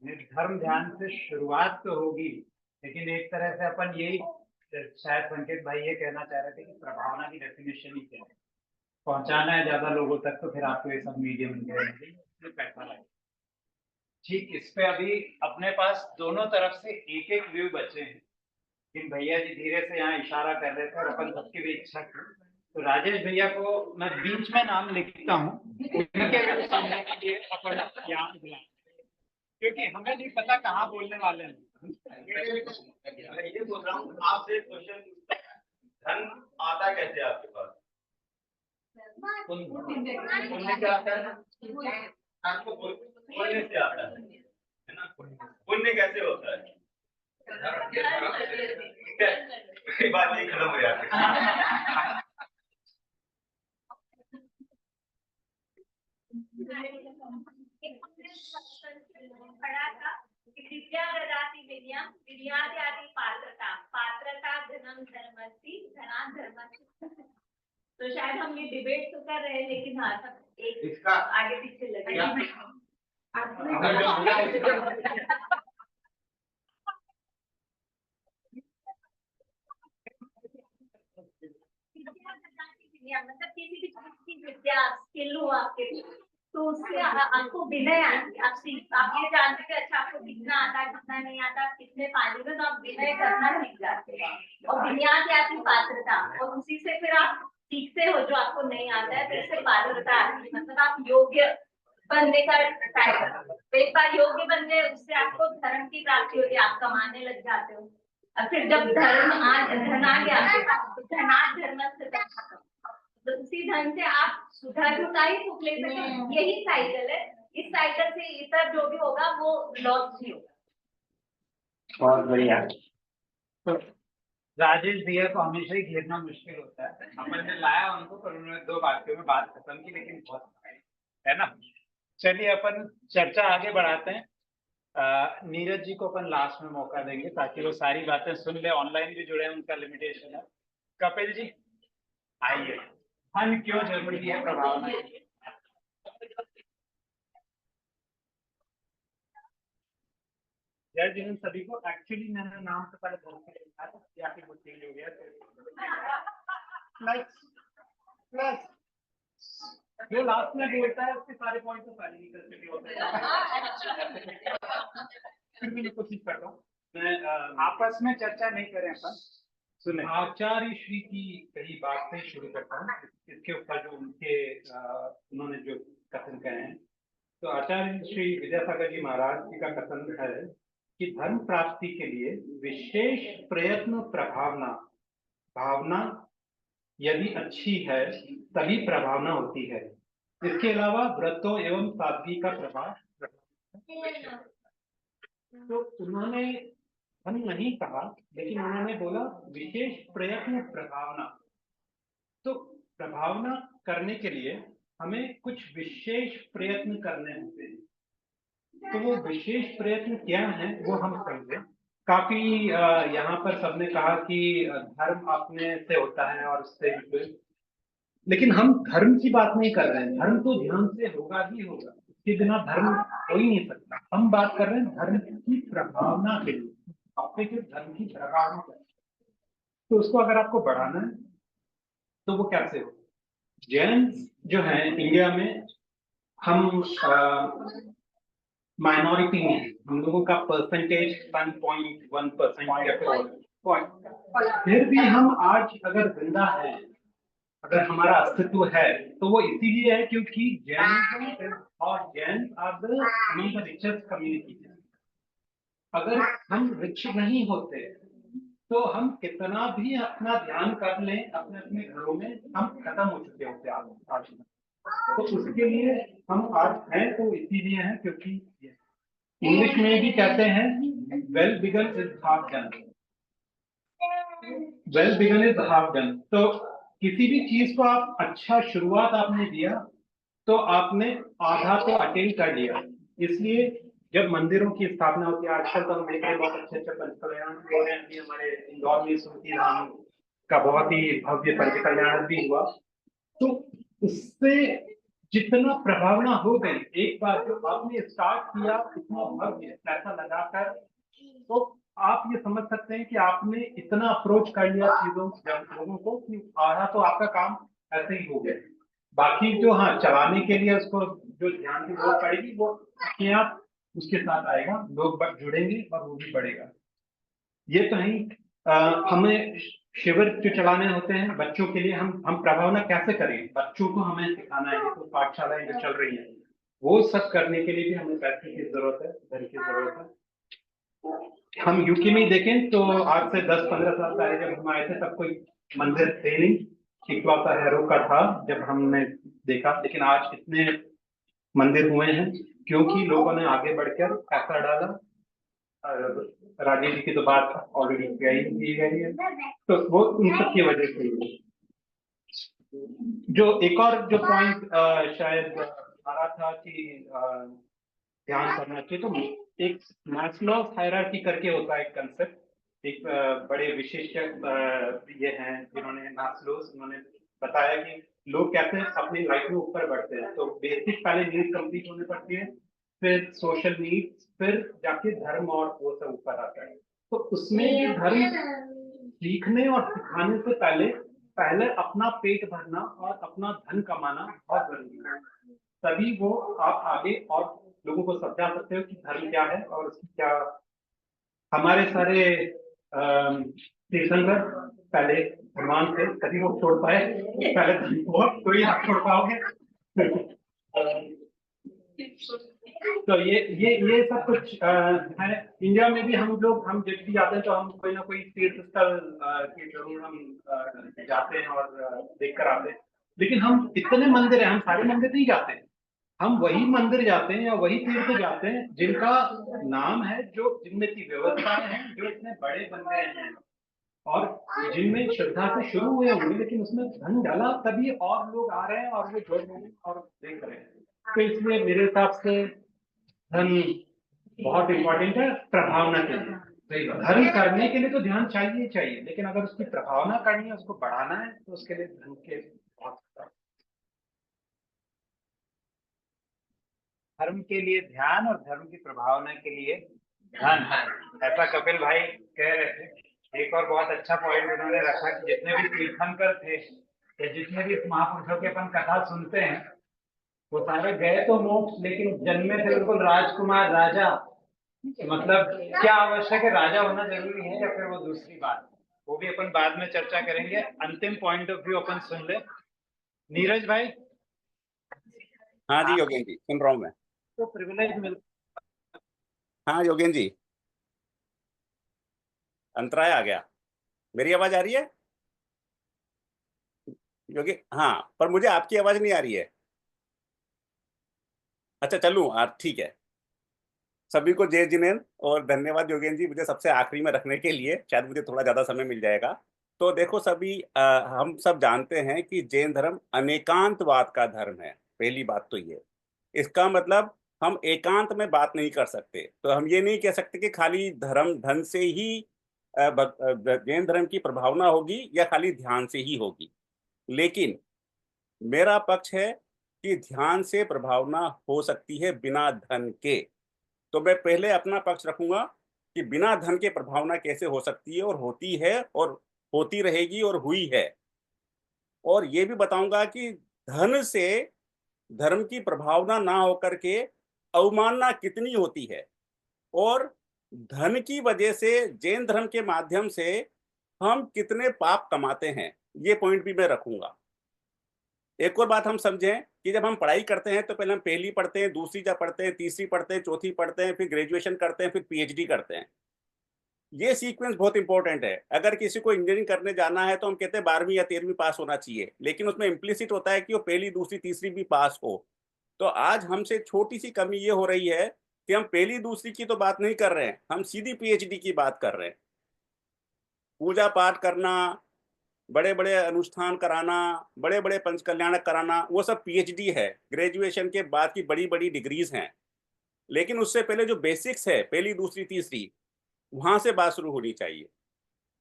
धर्म ध्यान से शुरुआत तो होगी, लेकिन एक तरह से अपन यही शायद संकेत भाई ये कहना चाह रहे थे कि प्रभावना की डेफिनेशन ही क्या है, पहुंचाना है ज्यादा लोगों तक, तो फिर आपको ये सब मीडियम पैसा लगे। ठीक, इस पे अभी अपने पास दोनों तरफ से एक एक व्यू बचे हैं, लेकिन भैया जी धीरे से यहाँ इशारा कर रहे थे और अपन सबकी भी इच्छा थी। तो राजेश भैया को मैं बीच में नाम लिखता हूँ, उनके व्यू सुनने के लिए अपन यहाँ बुलाएं, क्योंकि हमें नहीं पता कहाँ बोलने वाले हैं। ये बोल रहा हूँ आपसे एक क्वेश्चन, धन आता कैसे आपके पास? पुण्य क्या आता है? आपको पुण्य से आता है ना? पुण्य कैसे होता है? बात नहीं खत्म हो जाती। पढ़ा था विद्या ददाति विद्यां विद्यादि पात्रता पात्रता धनम धर्मस्ति धनात् धर्मस्ति। तो शायद हम ये डिबेट तो कर रहे हैं, लेकिन हाँ सब एक इसका आगे पीछे लगे। मतलब किसी भी चीज की विद्या स्किल हो आपके, तो उससे आपको विनय आती है। आप ये जानते हैं अच्छा आपको कितना आता है कितना नहीं आता, कितने पानी में, तो आप विनय करना सीख जाते हैं। और बुनियाद आती है पात्रता, और उसी से फिर आप सीखते हो जो आपको नहीं आता है, तो इससे पात्रता आती है, मतलब आप योग्य बनने का ट्राई करते हो। एक बार योग्य बन गए, उससे आपको धर्म की प्राप्ति होती है, आप कमाने लग जाते हो। और फिर जब धन आ गया आपके पास, तो धनात् धर्मस्य खत्म। तो उसी ढंग से आप धर्म का ही सुख ले सकते हैं। यही साइकिल है, इस साइकिल से इतर जो भी होगा वो लॉस ही होगा। बहुत बढ़िया। तो राजेश भैया को हमेशा ही घेरना मुश्किल होता है, अपन ने लाया उनको, पर उन्होंने 2 वाक्यों में बात खत्म की, लेकिन बहुत है ना। चलिए अपन चर्चा आगे बढ़ाते हैं। नीरज जी को अपन लास्ट में मौका देंगे ताकि वो सारी बातें सुन ले। ऑनलाइन भी जुड़े हैं, उनका लिमिटेशन है। कपिल जी आइए, धन क्यों जरूरी है प्रभावना के लिए? जय जिन सभी को। एक्चुअली मैंने नाम से पहले धन के लिए लिखा था, या फिर वो चेंज हो गया प्लस जो लास्ट में बोलता है उसके सारे पॉइंट तो सारे निकल होते हैं। फिर भी कोशिश कर रहा हूँ मैं, आपस में चर्चा नहीं करें अपन, सुने। आचार्य श्री की कई बातें शुरू करता हूँ, इसके ऊपर जो उन्होंने जो कथन कहे हैं। तो आचार्य श्री विद्यासागर जी महाराज जी का कथन है कि धर्म प्राप्ति के लिए विशेष प्रयत्न भावना यदि अच्छी है तभी प्रभावना होती है। इसके अलावा व्रतों एवं सादगी का प्रभाव। तो उन्होंने धन नहीं कहा, लेकिन उन्होंने बोला विशेष प्रयत्न प्रभावना। तो प्रभावना करने के लिए हमें कुछ विशेष प्रयत्न करने होते हैं। तो वो विशेष प्रयत्न क्या है वो हम समझें। काफी यहाँ पर सबने कहा कि धर्म अपने से होता है और उससे, लेकिन हम धर्म की बात नहीं कर रहे हैं। धर्म तो ध्यान से होगा ही होगा, उसके बिना धर्म हो ही नहीं सकता। हम बात कर रहे हैं धर्म की प्रभावना के लिए, आपके जो धर्म की प्रभावना। तो उसको अगर आपको बढ़ाना है तो वो कैसे हो? जैन जो है इंडिया में, हम माइनॉरिटी में हैं। हम लोगों का परसेंटेज 1.1% या फिर भी हम आज अगर जिंदा हैं, अगर हमारा अस्तित्व है, तो वो इसीलिए है क्योंकि जैन और Jain are the richest community. अगर हम रिच नहीं होते तो हम कितना भी अपना ध्यान कर लें अपने अपने घरों में, हम खत्म हो चुके होते आज। तो उसके लिए हम आज हैं, तो इसीलिए हैं क्योंकि इंग्लिश में भी कहते हैं well begun is half done. Well begun is half done. तो किसी भी चीज को आप अच्छा शुरुआत आपने दिया तो आपने आधा तो अटेन कर लिया। इसलिए जब मंदिरों की स्थापना होती है, आजकल तो हम देख रहे हैं बहुत अच्छे अच्छे पंच कल्याण हो रहे हैं। अभी हमारे इंदौर में सुमति धाम का बहुत ही भव्य पंच कल्याण भी हुआ। तो उससे जितना प्रभावना हो गई, एक बार जो आपने स्टार्ट किया इतना भव्य पैसा लगाकर, तो आप ये समझ सकते हैं कि आपने इतना अप्रोच कर लिया चीजों लोगों को कि आधा तो आपका काम ऐसे ही हो गया। बाकी जो हाँ चलाने के लिए उसको जो ध्यान की जरूरत पड़ेगी वो अपने आप उसके साथ आएगा, लोग जुड़ेंगे और वो भी बढ़ेगा। ये तो नहीं, हमें शिविर जो चलाने होते हैं बच्चों के लिए, हम प्रभावना कैसे करें, बच्चों को हमें सिखाना है। तो पाठशालाएं जो चल रही हैं वो सब करने के लिए भी हमें पैसे की जरूरत है, धन की जरूरत है। हम यूके में देखें तो आज से 10-15 साल पहले जब हम आए थे तब कोई मंदिर थे नहीं, इकलौता हैरो का था जब हमने देखा। लेकिन आज इतने मंदिर हुए हैं क्योंकि लोगों ने आगे बढ़कर पैसा डाला। राजेश जी की तो बात ऑलरेडी की गई है, तो वो उन सब की वजह से हुई। जो एक और जो पॉइंट शायद आ रहा था कि ध्यान करना चाहिए, तो एक मैस्लो हायरार्की करके होता है एक कंसेप्ट। एक बड़े विशेषज्ञ ये हैं जिन्होंने मैस्लोस, उन्होंने बताया कि लोग कैसे अपनी लाइफ में ऊपर बढ़ते हैं। तो बेसिक पहले नीड कंप्लीट होने पड़ती है, फिर सोशल नीड्स, फिर जाके धर्म और वो सब ऊपर आता है। तो उसमें ये धर्म सीखने और सिखाने से पहले अपना पेट भरना और अपना धन कमाना बहुत जरूरी है। तभी वो आप आगे और लोगों को समझा सकते हो कि धर्म क्या है और उसकी क्या। हमारे सारे तीर्थंकर पहले भगवान थे, तभी वो छोड़ पाए। पहले धन को कोई आप छोड़ पाओगे। तो ये सब कुछ है। इंडिया में भी हम जब भी जाते हैं तो हम कोई ना कोई तीर्थ स्थल की जरूर हम जाते हैं और देख कर आते हैं। लेकिन हम इतने मंदिर हैं, हम सारे मंदिर नहीं जाते। हम वही मंदिर जाते हैं या वही तीर्थ जाते हैं जिनका नाम है, जो जिनमें की व्यवस्थाएं हैं, जो इतने बड़े बन गए हैं और जिनमें श्रद्धा से शुरू हुए होंगे, लेकिन उसमें धन डाला तभी और लोग आ रहे हैं और वो जोड़ रहे हैं और देख रहे हैं। तो इसलिए मेरे हिसाब से धन बहुत इंपॉर्टेंट है प्रभावना के लिए। धर्म करने के लिए तो ध्यान चाहिए ही चाहिए, लेकिन अगर उसकी प्रभावना करनी है, उसको बढ़ाना है, तो उसके लिए धन के बहुत। धर्म के लिए ध्यान और धर्म की प्रभावना के लिए धन, ऐसा कपिल भाई कह रहे थे। एक और बहुत अच्छा पॉइंट उन्होंने रखा कि जितने भी तीर्थंकर थे या जितने भी महापुरुषों के अपन कथा सुनते हैं, वो सारे गए तो मोक्ष, लेकिन जन्मे थे बिल्कुल राजकुमार राजा। मतलब क्या आवश्यक है, राजा होना जरूरी है या फिर वो दूसरी बात, वो भी अपन बाद में चर्चा करेंगे। अंतिम पॉइंट ऑफ व्यू अपन सुन ले। नीरज भाई। हाँ जी योगेन जी, सुन रहा हूँ मैं। तो प्रिविलेज मिलता। हाँ योगेन जी, अंतराय आ गया। मेरी आवाज आ रही है योगी? हाँ, पर मुझे आपकी आवाज नहीं आ रही है। अच्छा चलूं, ठीक है। सभी को जय जिनेंद्र और धन्यवाद योगेन जी, मुझे सबसे आखिरी में रखने के लिए। शायद मुझे थोड़ा ज्यादा समय मिल जाएगा। तो देखो सभी, हम सब जानते हैं कि जैन धर्म अनेकांतवाद का धर्म है। पहली बात तो ये, इसका मतलब हम एकांत में बात नहीं कर सकते। तो हम ये नहीं कह सकते कि खाली धन से ही जैन धर्म की प्रभावना होगी या खाली ध्यान से ही होगी। लेकिन मेरा पक्ष है कि ध्यान से प्रभावना हो सकती है बिना धन के। तो मैं पहले अपना पक्ष रखूंगा कि बिना धन के प्रभावना कैसे हो सकती है, और होती है और होती रहेगी और हुई है। और ये भी बताऊंगा कि धन से धर्म की प्रभावना ना होकर के अवमानना कितनी होती है, और धन की वजह से जैन धर्म के माध्यम से हम कितने पाप कमाते हैं, ये पॉइंट भी मैं रखूंगा। एक और बात हम समझें कि जब हम पढ़ाई करते हैं तो पहले हम पहली पढ़ते हैं, दूसरी जा पढ़ते हैं, तीसरी पढ़ते हैं, चौथी पढ़ते हैं, फिर ग्रेजुएशन करते हैं, फिर पीएचडी करते हैं। ये सीक्वेंस बहुत इंपॉर्टेंट है। अगर किसी को इंजीनियरिंग करने जाना है तो हम कहते हैं 12वीं या 13वीं पास होना चाहिए, लेकिन उसमें इम्प्लिसिट होता है कि वो पहली, दूसरी, तीसरी भी पास हो। तो आज हमसे छोटी सी कमी ये हो रही है कि हम पहली, दूसरी की तो बात नहीं कर रहे हैं, हम सीधी पीएचडी की बात कर रहे हैं। पूजा पाठ करना, बड़े बड़े अनुष्ठान कराना, बड़े बड़े पंच कल्याणक कराना, वो सब पीएचडी है, ग्रेजुएशन के बाद की बड़ी बड़ी डिग्रीज हैं। लेकिन उससे पहले जो बेसिक्स है, पहली, दूसरी, तीसरी, वहां से बात शुरू होनी चाहिए।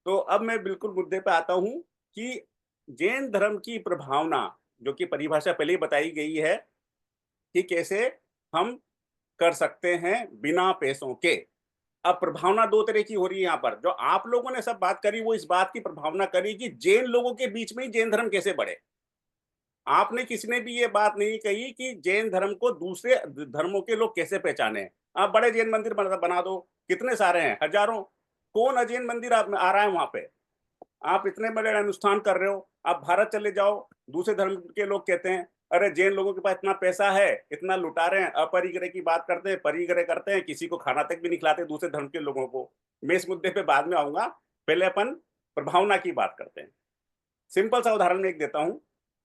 तो अब मैं बिल्कुल मुद्दे पे आता हूं कि जैन धर्म की प्रभावना, जो कि परिभाषा पहले ही बताई गई है कि कैसे हम कर सकते हैं बिना पैसों के। अब प्रभावना दो तरह की हो रही है यहाँ पर। जो आप लोगों ने सब बात करी वो इस बात की प्रभावना करी कि जैन लोगों के बीच में ही जैन धर्म कैसे बढ़े। आपने किसी ने भी ये बात नहीं कही कि जैन धर्म को दूसरे धर्मों के लोग कैसे पहचाने। आप बड़े जैन मंदिर बना दो, कितने सारे हैं, हजारों। कौन अजैन मंदिर आ रहा है वहां पे? आप इतने बड़े अनुष्ठान कर रहे हो। आप भारत चले जाओ, दूसरे धर्म के लोग कहते हैं अरे जैन लोगों के पास इतना पैसा है, इतना लुटा रहे हैं, अपरिग्रह की बात करते हैं, परिग्रह करते हैं, किसी को खाना तक भी नहीं खिलाते दूसरे धर्म के लोगों को। मैं इस मुद्दे पे बाद में आऊंगा, पहले अपन प्रभावना की बात करते हैं। सिंपल सा उदाहरण मैं एक देता हूं।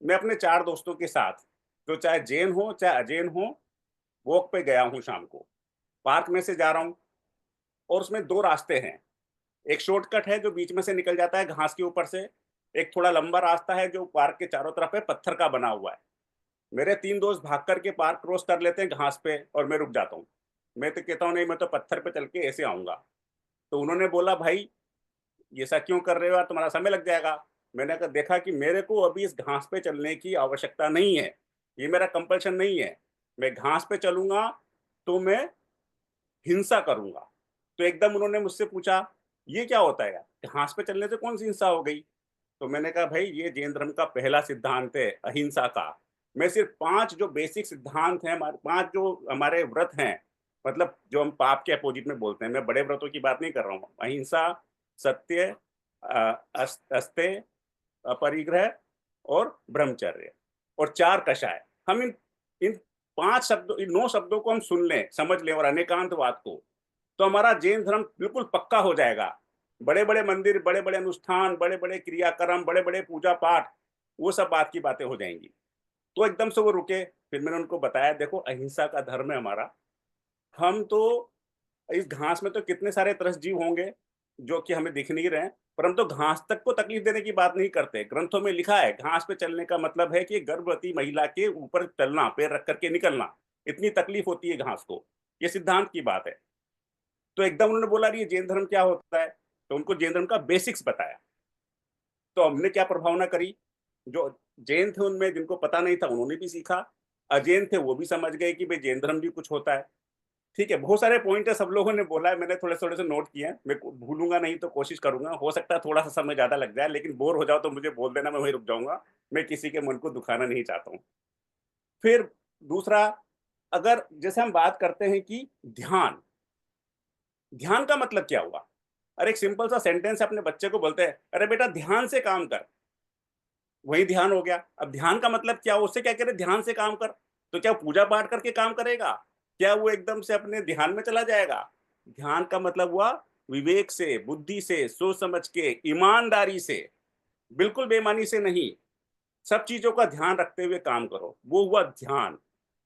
मैं अपने 4 दोस्तों के साथ, जो चाहे जैन हो चाहे अजैन हो, वॉक पे गया हूं। शाम को पार्क में से जा रहा हूं और उसमें 2 रास्ते हैं। एक शॉर्टकट है जो बीच में से निकल जाता है घास के ऊपर से, एक थोड़ा लंबा रास्ता है जो पार्क के चारों तरफ है, पत्थर का बना हुआ है। मेरे 3 दोस्त भाग करके पार्क क्रॉस कर लेते हैं घास पे और मैं रुक जाता हूँ। मैं तो कहता हूँ नहीं, मैं तो पत्थर पे चल के ऐसे आऊंगा। तो उन्होंने बोला भाई ये ऐसा क्यों कर रहे हो यार, तुम्हारा समय लग जाएगा। मैंने देखा कि मेरे को अभी इस घास पे चलने की आवश्यकता नहीं है, ये मेरा कंपल्शन नहीं है। मैं घास पे चलूंगा तो मैं हिंसा करूंगा। तो एकदम उन्होंने मुझसे पूछा ये क्या होता है यार, घास पे चलने से कौन सी हिंसा हो गई? तो मैंने कहा भाई ये जैन धर्म का पहला सिद्धांत है अहिंसा का। मैं सिर्फ 5 जो बेसिक सिद्धांत हैं, 5 जो हमारे व्रत हैं, मतलब जो हम पाप के अपोजिट में बोलते हैं, मैं बड़े व्रतों की बात नहीं कर रहा हूँ। अहिंसा, सत्य, अस्तेय, अपरिग्रह और ब्रह्मचर्य, और 4 कषाय। हम इन 5 शब्दों, इन 9 शब्दों को हम सुन लें, समझ लें, और अनेकांतवाद को, तो हमारा जैन धर्म बिल्कुल पक्का हो जाएगा। बड़े बड़े मंदिर, बड़े बड़े अनुष्ठान, बड़े बड़े क्रियाक्रम, बड़े बड़े पूजा पाठ, वो सब बात की बातें हो जाएंगी। तो एकदम से वो रुके। फिर मैंने उनको बताया देखो अहिंसा का धर्म है हमारा। हम तो इस घास में तो कितने सारे तरस जीव होंगे जो कि हमें दिख नहीं रहे हैं, पर हम तो घास तक को तकलीफ देने की बात नहीं करते। ग्रंथों में लिखा है घास पे चलने का मतलब है कि गर्भवती महिला के ऊपर चलना, पैर रख करके निकलना, इतनी तकलीफ होती है घास को। ये सिद्धांत की बात है। तो एकदम उन्होंने बोला ये जैन धर्म क्या होता है, तो उनको जैन धर्म का बेसिक्स बताया। तो हमने क्या प्रभावना करी, जो जैन थे उनमें जिनको पता नहीं था उन्होंने भी सीखा, अजैन थे वो भी समझ गए कि भाई जैन धर्म भी कुछ होता है। ठीक है, बहुत सारे पॉइंट है, सब लोगों ने बोला है, मैंने थोड़े थोड़े से नोट किए हैं। मैं भूलूंगा नहीं तो कोशिश करूंगा, हो सकता है थोड़ा सा समय ज्यादा लग जाए, लेकिन बोर हो जाओ तो मुझे बोल देना, मैं वहीं रुक जाऊंगा। मैं किसी के मन को दुखाना नहीं चाहता हूँ। फिर दूसरा, अगर जैसे हम बात करते हैं कि ध्यान, ध्यान का मतलब क्या हुआ? अरे एक सिंपल सा सेंटेंस अपने बच्चे को बोलते हैं अरे बेटा ध्यान से काम कर, वही ध्यान हो गया। अब ध्यान का मतलब क्या, उससे क्या करे ध्यान से काम कर? तो क्या पूजा पाठ करके काम करेगा? क्या वो एकदम से अपने ध्यान में चला जाएगा? ध्यान का मतलब हुआ विवेक से, बुद्धि से, सोच समझ के, ईमानदारी से, बिल्कुल बेईमानी से नहीं, सब चीजों का ध्यान रखते हुए काम करो, वो हुआ ध्यान।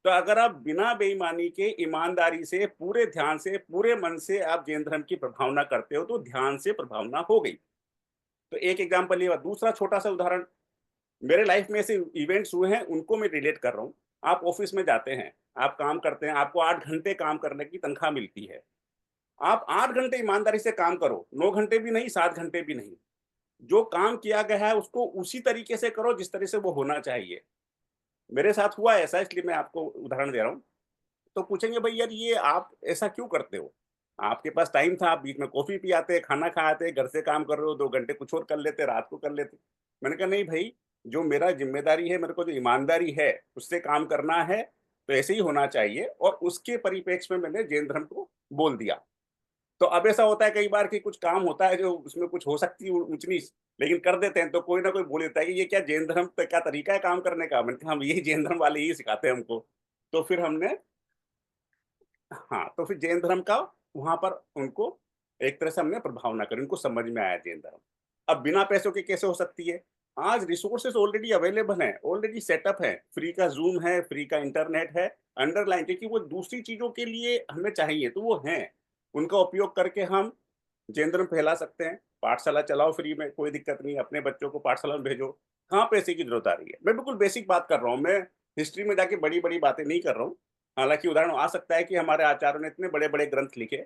तो अगर आप बिना बेईमानी के, ईमानदारी से, पूरे ध्यान से, पूरे मन से आप जैन धर्म की प्रभावना करते हो तो ध्यान से प्रभावना हो गई। तो एक एग्जाम्पल ये। दूसरा छोटा सा उदाहरण, मेरे लाइफ में ऐसे इवेंट्स हुए हैं उनको मैं रिलेट कर रहा हूँ। आप ऑफिस में जाते हैं, आप काम करते हैं, आपको 8 घंटे काम करने की तनख्वाह मिलती है। आप 8 घंटे ईमानदारी से काम करो, 9 घंटे भी नहीं, 7 घंटे भी नहीं। जो काम किया गया है उसको उसी तरीके से करो जिस तरह से वो होना चाहिए। मेरे साथ हुआ ऐसा, इसलिए मैं आपको उदाहरण दे रहा हूँ। तो पूछेंगे भाई यार ये आप ऐसा क्यों करते हो? आपके पास टाइम था, आप बीच में कॉफी पी आते, खाना खा आते, घर से काम कर रहे हो, 2 घंटे कुछ और कर लेते, रात को कर लेते। मैंने कहा नहीं भाई, जो मेरा जिम्मेदारी है, मेरे को जो ईमानदारी है उससे काम करना है, तो ऐसे ही होना चाहिए। और उसके परिप्रेक्ष्य में मैंने जैन धर्म को बोल दिया। तो अब ऐसा होता है कई बार कि कुछ काम होता है जो उसमें कुछ हो सकती है ऊंच नीच, लेकिन कर देते हैं तो कोई ना कोई बोल देता है कि ये क्या जैन धर्म का तरीका है काम करने का। मैंने कहा हम यही जैन धर्म वाले ही सिखाते हैं हमको। तो फिर हमने, हाँ, तो फिर जैन धर्म का वहां पर उनको एक तरह से हमने प्रभावना करी, उनको समझ में आया जैन धर्म। अब बिना पैसों के कैसे हो सकती है? आज रिसोर्सेज ऑलरेडी अवेलेबल हैं, ऑलरेडी सेटअप है, फ्री का जूम है, फ्री का इंटरनेट है, अंडरलाइन, क्योंकि वो दूसरी चीजों के लिए हमें चाहिए तो वो हैं। उनका उपयोग करके हम जैन धर्म फैला सकते हैं। पाठशाला चलाओ फ्री में, कोई दिक्कत नहीं, अपने बच्चों को पाठशाला में भेजो। कहाँ पैसे की जरूरत आ रही है? मैं बिल्कुल बेसिक बात कर रहा हूँ, मैं हिस्ट्री में जाके बड़ी बड़ी बातें नहीं कर रहा हूँ। हालांकि उदाहरण आ सकता है कि हमारे आचार्यों ने इतने बड़े बड़े ग्रंथ लिखे,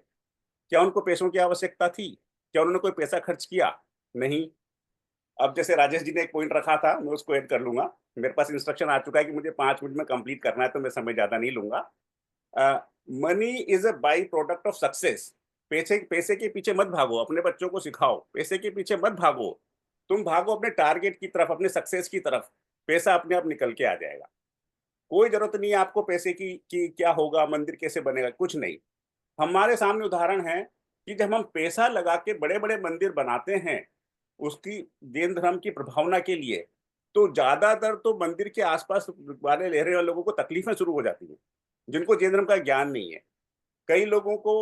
क्या उनको पैसों की आवश्यकता थी? क्या उन्होंने कोई पैसा खर्च किया? नहीं। अब जैसे राजेश जी ने एक पॉइंट रखा था, मैं उसको ऐड कर लूंगा। मेरे पास इंस्ट्रक्शन आ चुका है कि मुझे 5 मिनट में कंप्लीट करना है, तो मैं समय ज्यादा नहीं लूंगा। Money is a by product of success. पैसे पैसे के पीछे मत भागो, अपने बच्चों को सिखाओ पैसे के पीछे मत भागो। तुम भागो अपने टारगेट की तरफ, अपने सक्सेस की तरफ। पैसा अपने आप निकल के आ जाएगा। कोई जरूरत नहीं है आपको पैसे की कि क्या होगा, मंदिर कैसे बनेगा, कुछ नहीं। हमारे सामने उदाहरण है कि जब हम पैसा लगा के बड़े बड़े मंदिर बनाते हैं उसकी जैन धर्म की प्रभावना के लिए, तो ज्यादातर तो मंदिर के आसपास वाले रहने वाले लोगों को तकलीफें शुरू हो जाती हैं, जिनको जैन धर्म का ज्ञान नहीं है। कई लोगों को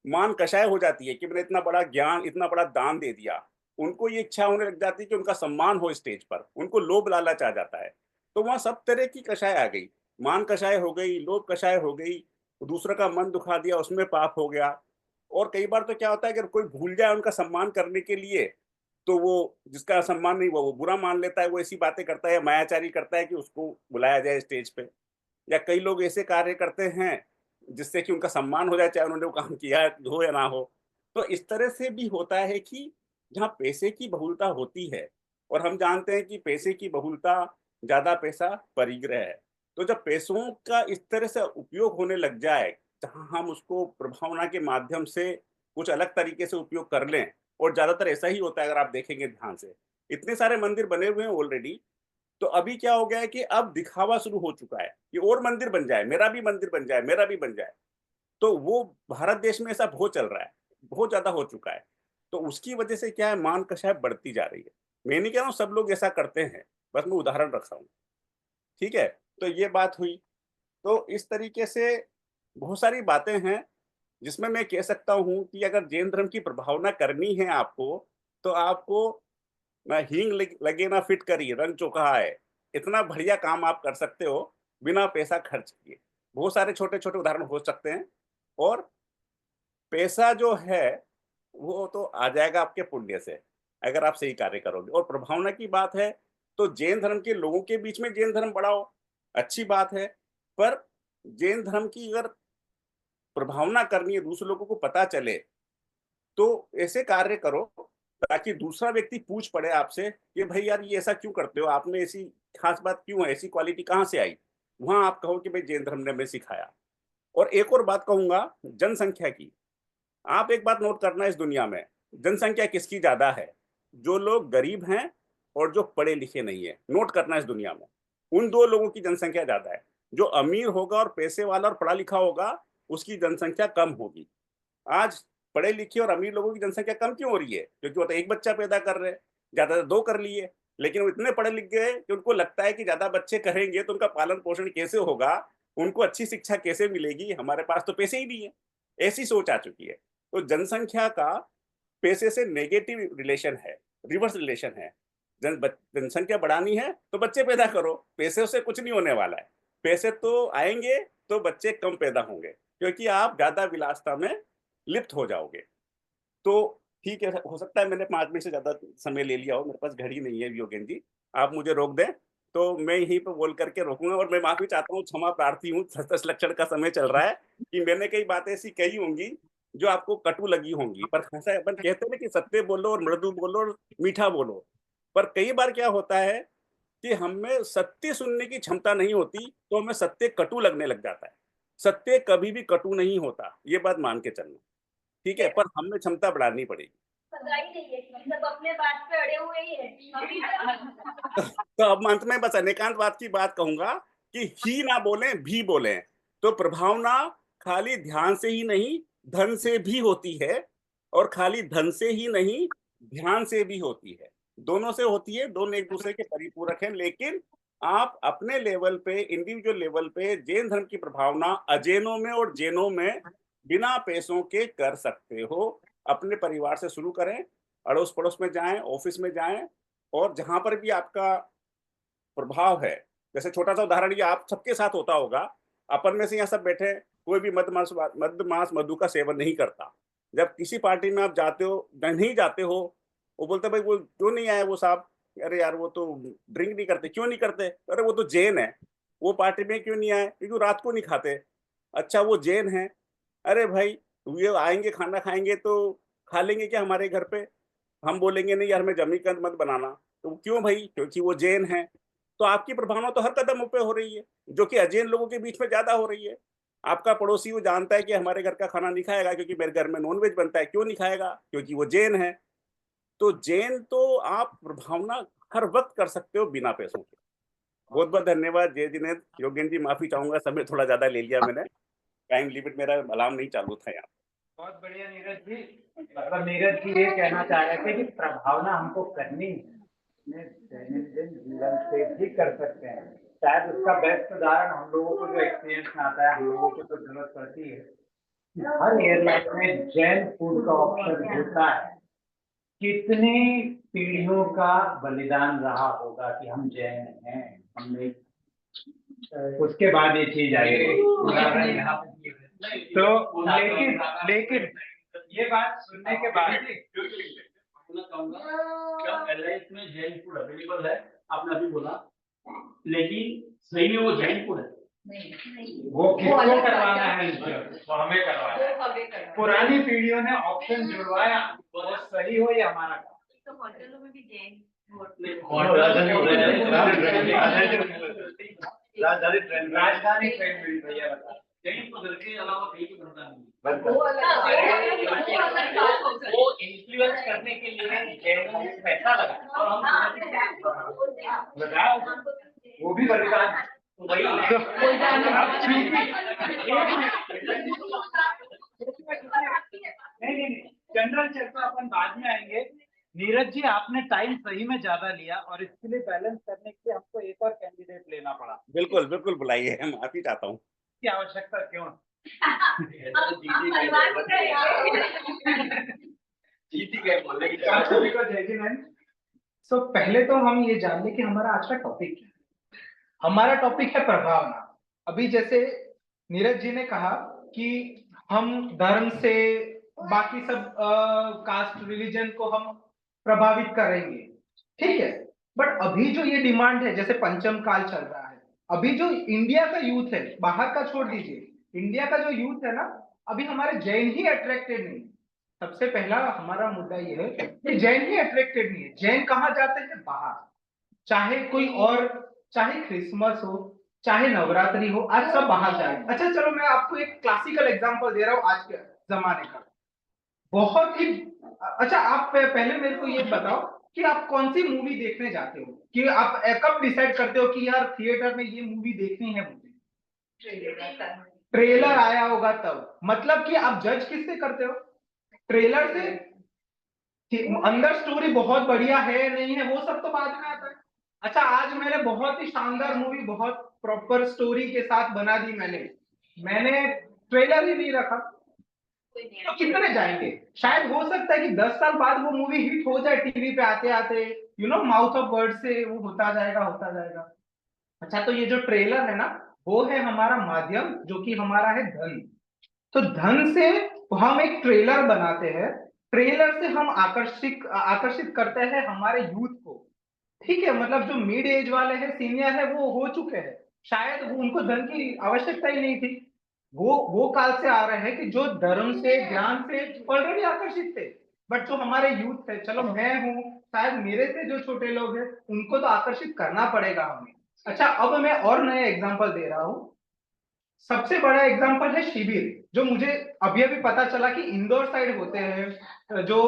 मान कषाय हो जाती है कि मैंने इतना बड़ा ज्ञान, इतना बड़ा दान दे दिया। उनको ये इच्छा होने लग जाती है कि उनका सम्मान हो स्टेज पर, उनको लोभ लालच आ जाता है। तो वहां सब तरह की कषाय आ गई, मान कषाय हो गई, लोभ कषाय हो गई, दूसरा का मन दुखा दिया, उसमें पाप हो गया। और कई बार तो क्या होता है, अगर कोई भूल जाए उनका सम्मान करने के लिए, तो वो जिसका सम्मान नहीं हुआ वो बुरा मान लेता है, वो ऐसी बातें करता है, मायाचारी करता है कि उसको बुलाया जाए स्टेज पे। या कई लोग ऐसे कार्य करते हैं जिससे कि उनका सम्मान हो जाए, चाहे उन्होंने वो काम किया हो या ना हो। तो इस तरह से भी होता है कि जहाँ पैसे की बहुलता होती है, और हम जानते हैं कि पैसे की बहुलता, ज्यादा पैसा परिग्रह है। तो जब पैसों का इस तरह से उपयोग होने लग जाए, जहाँ हम उसको प्रभावना के माध्यम से कुछ अलग तरीके से उपयोग कर लें, और ज्यादातर ऐसा ही होता है अगर आप देखेंगे ध्यान से। इतने सारे मंदिर बने हुए हैं ऑलरेडी, तो अभी क्या हो गया है कि अब दिखावा शुरू हो चुका है कि और मंदिर बन जाए, मेरा भी मंदिर बन जाए, मेरा भी बन जाए। तो वो भारत देश में ऐसा बहुत चल रहा है, बहुत ज्यादा हो चुका है। तो उसकी वजह से क्या है, मान कषाय बढ़ती जा रही है। मैं नहीं कह रहा हूँ सब लोग ऐसा करते हैं, बस मैं उदाहरण रख रहा हूँ। ठीक है, तो ये बात हुई। तो इस तरीके से बहुत सारी बातें हैं जिसमें मैं कह सकता हूँ कि अगर जैन धर्म की प्रभावना करनी है आपको, तो आपको ना हींग लगे ना फिटकरी, रंग चोखा है, इतना बढ़िया काम आप कर सकते हो बिना पैसा खर्च किए। बहुत सारे छोटे छोटे उदाहरण हो सकते हैं, और पैसा जो है वो तो आ जाएगा आपके पुण्य से, अगर आप सही कार्य करोगे। और प्रभावना की बात है, तो जैन धर्म के लोगों के बीच में जैन धर्म बढ़ाओ, अच्छी बात है। पर जैन धर्म की अगर प्रभावना करनी है, दूसरे लोगों को पता चले, तो ऐसे कार्य करो ताकि दूसरा व्यक्ति पूछ पड़े आपसे कि भाई यार ये ऐसा क्यों करते हो, आप में ऐसी खास बात क्यों है, ऐसी क्वालिटी कहाँ से आई। वहां आप कहो कि भाई जैन धर्म ने हमें सिखाया। और एक और बात कहूंगा जनसंख्या की। आप एक बात नोट करना, इस दुनिया में जनसंख्या किसकी ज्यादा है? जो लोग गरीब हैं और जो पढ़े लिखे नहीं है। नोट करना, इस दुनिया में उन दो लोगों की जनसंख्या ज्यादा है। जो अमीर होगा और पैसे वाला और पढ़ा लिखा होगा, उसकी जनसंख्या कम होगी। आज पढ़े लिखे और अमीर लोगों की जनसंख्या कम क्यों हो रही है? क्योंकि वो तो एक बच्चा पैदा कर रहे हैं, ज्यादा 2 कर लिए, लेकिन वो इतने पढ़े लिख गए कि उनको लगता है कि ज्यादा बच्चे करेंगे तो उनका पालन पोषण कैसे होगा, उनको अच्छी शिक्षा कैसे मिलेगी, हमारे पास तो पैसे ही नहीं है। ऐसी सोच आ चुकी है। तो जनसंख्या का पैसे से नेगेटिव रिलेशन है, रिवर्स रिलेशन है। जनसंख्या बढ़ानी है तो बच्चे पैदा करो, पैसे से कुछ नहीं होने वाला है। पैसे तो आएंगे तो बच्चे कम पैदा होंगे, क्योंकि आप ज्यादा विलासता में लिप्त हो जाओगे। तो ठीक है, हो सकता है मैंने 5 मिनट से ज्यादा समय ले लिया हो, मेरे पास घड़ी नहीं है योगेन जी, आप मुझे रोक दें तो मैं यहीं पर बोल करके रोकूंगा। और मैं माफी चाहता हूँ, क्षमा प्रार्थी हूँ, 10 लक्षण का समय चल रहा है कि मैंने कई बातें ऐसी कही होंगी जो आपको कटु लगी होंगी। पर ऐसा अपन कहते हैं ना कि सत्य बोलो और मृदु बोलो और मीठा बोलो। पर कई बार क्या होता है कि हमें सत्य सुनने की क्षमता नहीं होती, तो हमें सत्य कटु लगने लग जाता है। सत्य कभी भी कटु नहीं होता, ये बात मान के चलना, ठीक है? पर हमें क्षमता बढ़ानी पड़ेगी। सगा ही नहीं है, सब अपने बात पे अड़े हुए ही है। तो अब अंत में बस अनेकांतवाद की बात कहूंगा कि ही ना बोलें भी बोलें। तो प्रभावना खाली ध्यान से ही नहीं, धन से भी होती है, और खाली धन से ही नहीं, ध्यान से भी होती है। दोनों से होती है, दोनों एक दूसरे के परिपूरक हैं। लेकिन आप अपने लेवल पे, इंडिविजुअल लेवल पे जैन धर्म की प्रभावना अजैनों में और जैनों में बिना पैसों के कर सकते हो। अपने परिवार से शुरू करें, अड़ोस पड़ोस में जाएं, ऑफिस में जाएं, और जहां पर भी आपका प्रभाव है, जैसे छोटा सा उदाहरण ये आप सबके साथ होता होगा, अपन में से यहाँ सब बैठे हैं, कोई भी मद मांस मधु का सेवन नहीं करता। जब किसी पार्टी में आप जाते हो, नहीं जाते हो, वो बोलते भाई वो क्यों नहीं आए वो साहब, अरे यार वो तो ड्रिंक नहीं करते। क्यों नहीं करते? अरे वो तो जैन है, वो पार्टी में क्यों नहीं आए? क्योंकि वो रात को नहीं खाते। अच्छा वो जैन है, अरे भाई ये आएंगे खाना खाएंगे तो खा लेंगे क्या हमारे घर पे? हम बोलेंगे नहीं यार हमें जमीकंद मत बनाना। तो क्यों भाई? क्योंकि वो जैन है। तो आपकी प्रभावना तो हर कदम पे हो रही है, जो कि अजैन लोगों के बीच में ज्यादा हो रही है। आपका पड़ोसी वो जानता है कि हमारे घर का खाना नहीं खाएगा क्योंकि मेरे घर में नॉनवेज बनता है। क्यों नहीं खाएगा? क्योंकि वो जैन है। तो जैन तो आप प्रभावना हर वक्त कर सकते हो बिना पैसों के। बहुत बहुत धन्यवाद जय जिनेंद्र। योगेन जी माफी चाहूंगा, समय थोड़ा ज्यादा ले लिया मैंने, टाइम लिमिट मेरा अलार्म नहीं चालू था यहाँ। बहुत बढ़िया नीरज जी। मतलब नीरज जी ये कहना चाह रहे थे कि प्रभावना हमको करनी है, अपने दैनंदिन जीवन से भी कर सकते हैं। शायद उसका बेस्ट उदाहरण हम लोगों को जो एक्सपीरियंस में आता है, हम लोगों को तो जरूरत पड़ती है, हर एयरलाइन में जैन फूड का ऑप्शन होता है। कितनी पीढ़ियों का बलिदान रहा होगा कि हम जैन हैं, हमने उसके बाद ये चीज आई। तो लेकिन ये बात सुनने के बाद बोलना चाहूंगा, क्या एयरलाइंस में जैन फूड अवेलेबल है? आपने अभी बोला, लेकिन सही में वो जैन फूड है? वो किसको करवाना है? वो हमें करवाना है। पुरानी पीढ़ियों ने ऑप्शन जुड़वाया, वो सही हो या हमारा काम। तो होटलों में भी जैन राजधानी ट्रेन मिली भैया बता। जैन तो घर के अलावा कहीं भी बनता नहीं। वो इन्फ्लुएंस करने के लिए जैन को पैसा लगा और हम बताओ, वो भी बलिदान। वही नहीं, जनरल चर्चा अपन बाद में आएंगे। नीरज जी आपने टाइम सही में ज्यादा लिया और इसके लिए बैलेंस करने के लिए हमको एक और कैंडिडेट लेना पड़ा। बिल्कुल बिल्कुल बुलाइए, हम माफी चाहता हूँ। की आवश्यकता क्यों? सभी को जय जिनेंद्र। सो पहले तो हम ये जान लें कि हमारा आज का टॉपिक क्या है। हमारा टॉपिक है प्रभावना। अभी जैसे नीरज जी ने कहा कि हम धर्म से बाकी सब कास्ट रिलीजन को हम प्रभावित करेंगे, ठीक है। बट अभी जो ये डिमांड है, जैसे पंचम काल चल रहा है, अभी जो इंडिया का यूथ है, बाहर का छोड़ दीजिए, इंडिया का जो यूथ है ना, अभी हमारे जैन ही अट्रैक्टेड नहीं। सबसे पहला हमारा मुद्दा ये है कि जैन ही अट्रैक्टेड नहीं है। जैन कहाँ जाते हैं? बाहर। चाहे कोई और, चाहे क्रिसमस हो, चाहे नवरात्रि हो, आज सब बाहर जाए। अच्छा चलो मैं आपको एक क्लासिकल एग्जांपल दे रहा हूँ आज के जमाने का, बहुत ही अच्छा। आप पहले मेरे को ये बताओ कि आप कौन सी मूवी देखने जाते हो, कि आप कब डिसाइड करते हो कि यार थिएटर में ये मूवी देखनी है मुझे? ट्रेलर आया होगा तब। मतलब कि आप जज किससे करते हो? ट्रेलर से। अंदर स्टोरी बहुत बढ़िया है नहीं है वो सब तो बाद में आता है। अच्छा आज मैंने बहुत ही शानदार मूवी, बहुत प्रॉपर स्टोरी के साथ बना दी, मैंने ट्रेलर ही नहीं रखा, तो कितने जाएंगे? शायद हो सकता है कि 10 साल बाद वो मूवी हिट हो जाए, टीवी पे आते आते, माउथ ऑफ वर्ड से वो होता जाएगा। अच्छा तो ये जो ट्रेलर है ना, वो है हमारा माध्यम, जो कि हमारा है धन। तो धन से हम एक ट्रेलर बनाते हैं, ट्रेलर से हम आकर्षित करते हैं हमारे यूथ को, ठीक है। मतलब जो मिड एज वाले हैं, सीनियर है, वो हो चुके हैं, शायद वो उनको धन की आवश्यकता ही नहीं थी। वो काल से आ रहे हैं कि जो धर्म से, ज्ञान से ऑलरेडी आकर्षित थे। बट जो हमारे यूथ है, चलो मैं हूँ, शायद मेरे से जो छोटे लोग हैं, उनको तो आकर्षित करना पड़ेगा हमें। अच्छा अब मैं और नया एग्जांपल दे रहा हूँ। सबसे बड़ा एग्जांपल है शिविर, जो मुझे अभी अभी पता चला कि इंदौर साइड होते हैं जो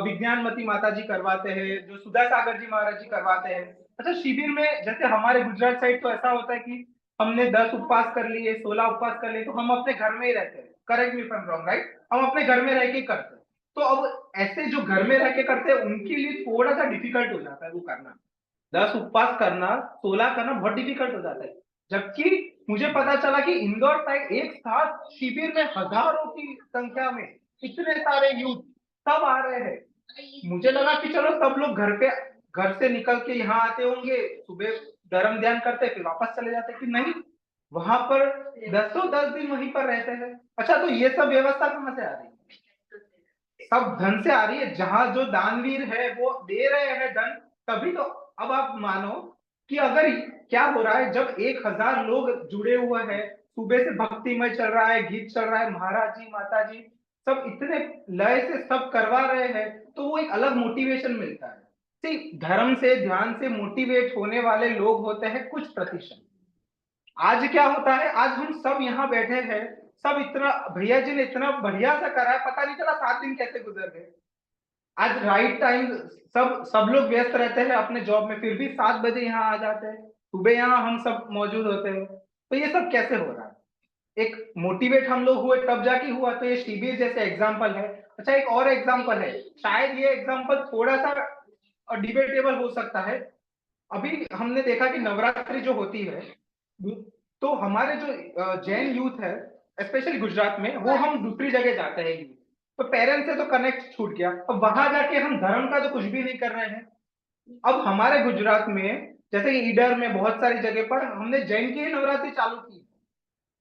विज्ञानमती माता जी करवाते हैं, जो सुधा सागर जी महाराज जी करवाते हैं। अच्छा, शिविर में जैसे हमारे गुजरात साइड तो ऐसा होता है कि हमने 10 उपवास कर लिए, 16 उपवास कर लिए, तो हम अपने घर में ही रहते हैं। Correct me if I am wrong, right? हम अपने घर में रह के करते हैं। तो अब ऐसे जो घर में रह के करते हैं उनके लिए थोड़ा सा डिफिकल्ट हो जाता है वो करना। 10 उपवास करना, 16 करना बहुत डिफिकल्ट हो जाता है। जबकि मुझे पता चला कि इंदौर साइड एक साथ शिविर में हजारों की संख्या में इतने सारे यूथ सब आ रहे हैं। मुझे लगा कि चलो सब लोग घर से निकल के यहाँ आते होंगे, सुबह धर्म ध्यान करते फिर वापस चले जाते, कि नहीं, वहां पर 10 दिन वहीं पर रहते हैं। अच्छा, तो ये सब व्यवस्था कहाँ से आ रही है? सब धन से आ रही है। जहां जो दानवीर है वो दे रहे हैं धन, तभी तो। अब आप मानो कि अगर क्या हो रहा है, जब 1000 लोग जुड़े हुए हैं, सुबह से भक्तिमय चल रहा है, गीत चल रहा है, महाराज जी माता जी सब इतने लय से सब करवा रहे हैं, तो वो एक अलग मोटिवेशन मिलता है। धर्म से ध्यान से मोटिवेट होने वाले लोग होते हैं कुछ प्रतिशत। आज क्या होता है, आज हम सब यहाँ बैठे हैं, सब इतना, भैया जी ने इतना बढ़िया से करा है, पता नहीं चला 7 दिन कैसे गुजर गए। आज राइट टाइम, सब लोग व्यस्त रहते हैं अपने जॉब में, फिर भी 7 बजे यहाँ आ जाते हैं, सुबह यहाँ हम सब मौजूद होते हैं। तो ये सब कैसे हो रहा है? एक मोटिवेट हम लोग हुए तब जाके हुआ। तो ये शिविर जैसे एग्जाम्पल है। अच्छा, एक और एग्जाम्पल है, शायद ये एग्जाम्पल थोड़ा सा डिबेटेबल हो सकता है। अभी हमने देखा कि नवरात्रि जो होती है, तो हमारे जो जैन यूथ है स्पेशली गुजरात में, वो हम दूसरी जगह जाते हैं, तो पेरेंट्स से तो कनेक्ट छूट गया। अब वहां जाके हम धर्म का तो कुछ भी नहीं कर रहे हैं। अब हमारे गुजरात में जैसे कि ईडर में बहुत सारी जगह पर हमने जैन की नवरात्रि चालू की।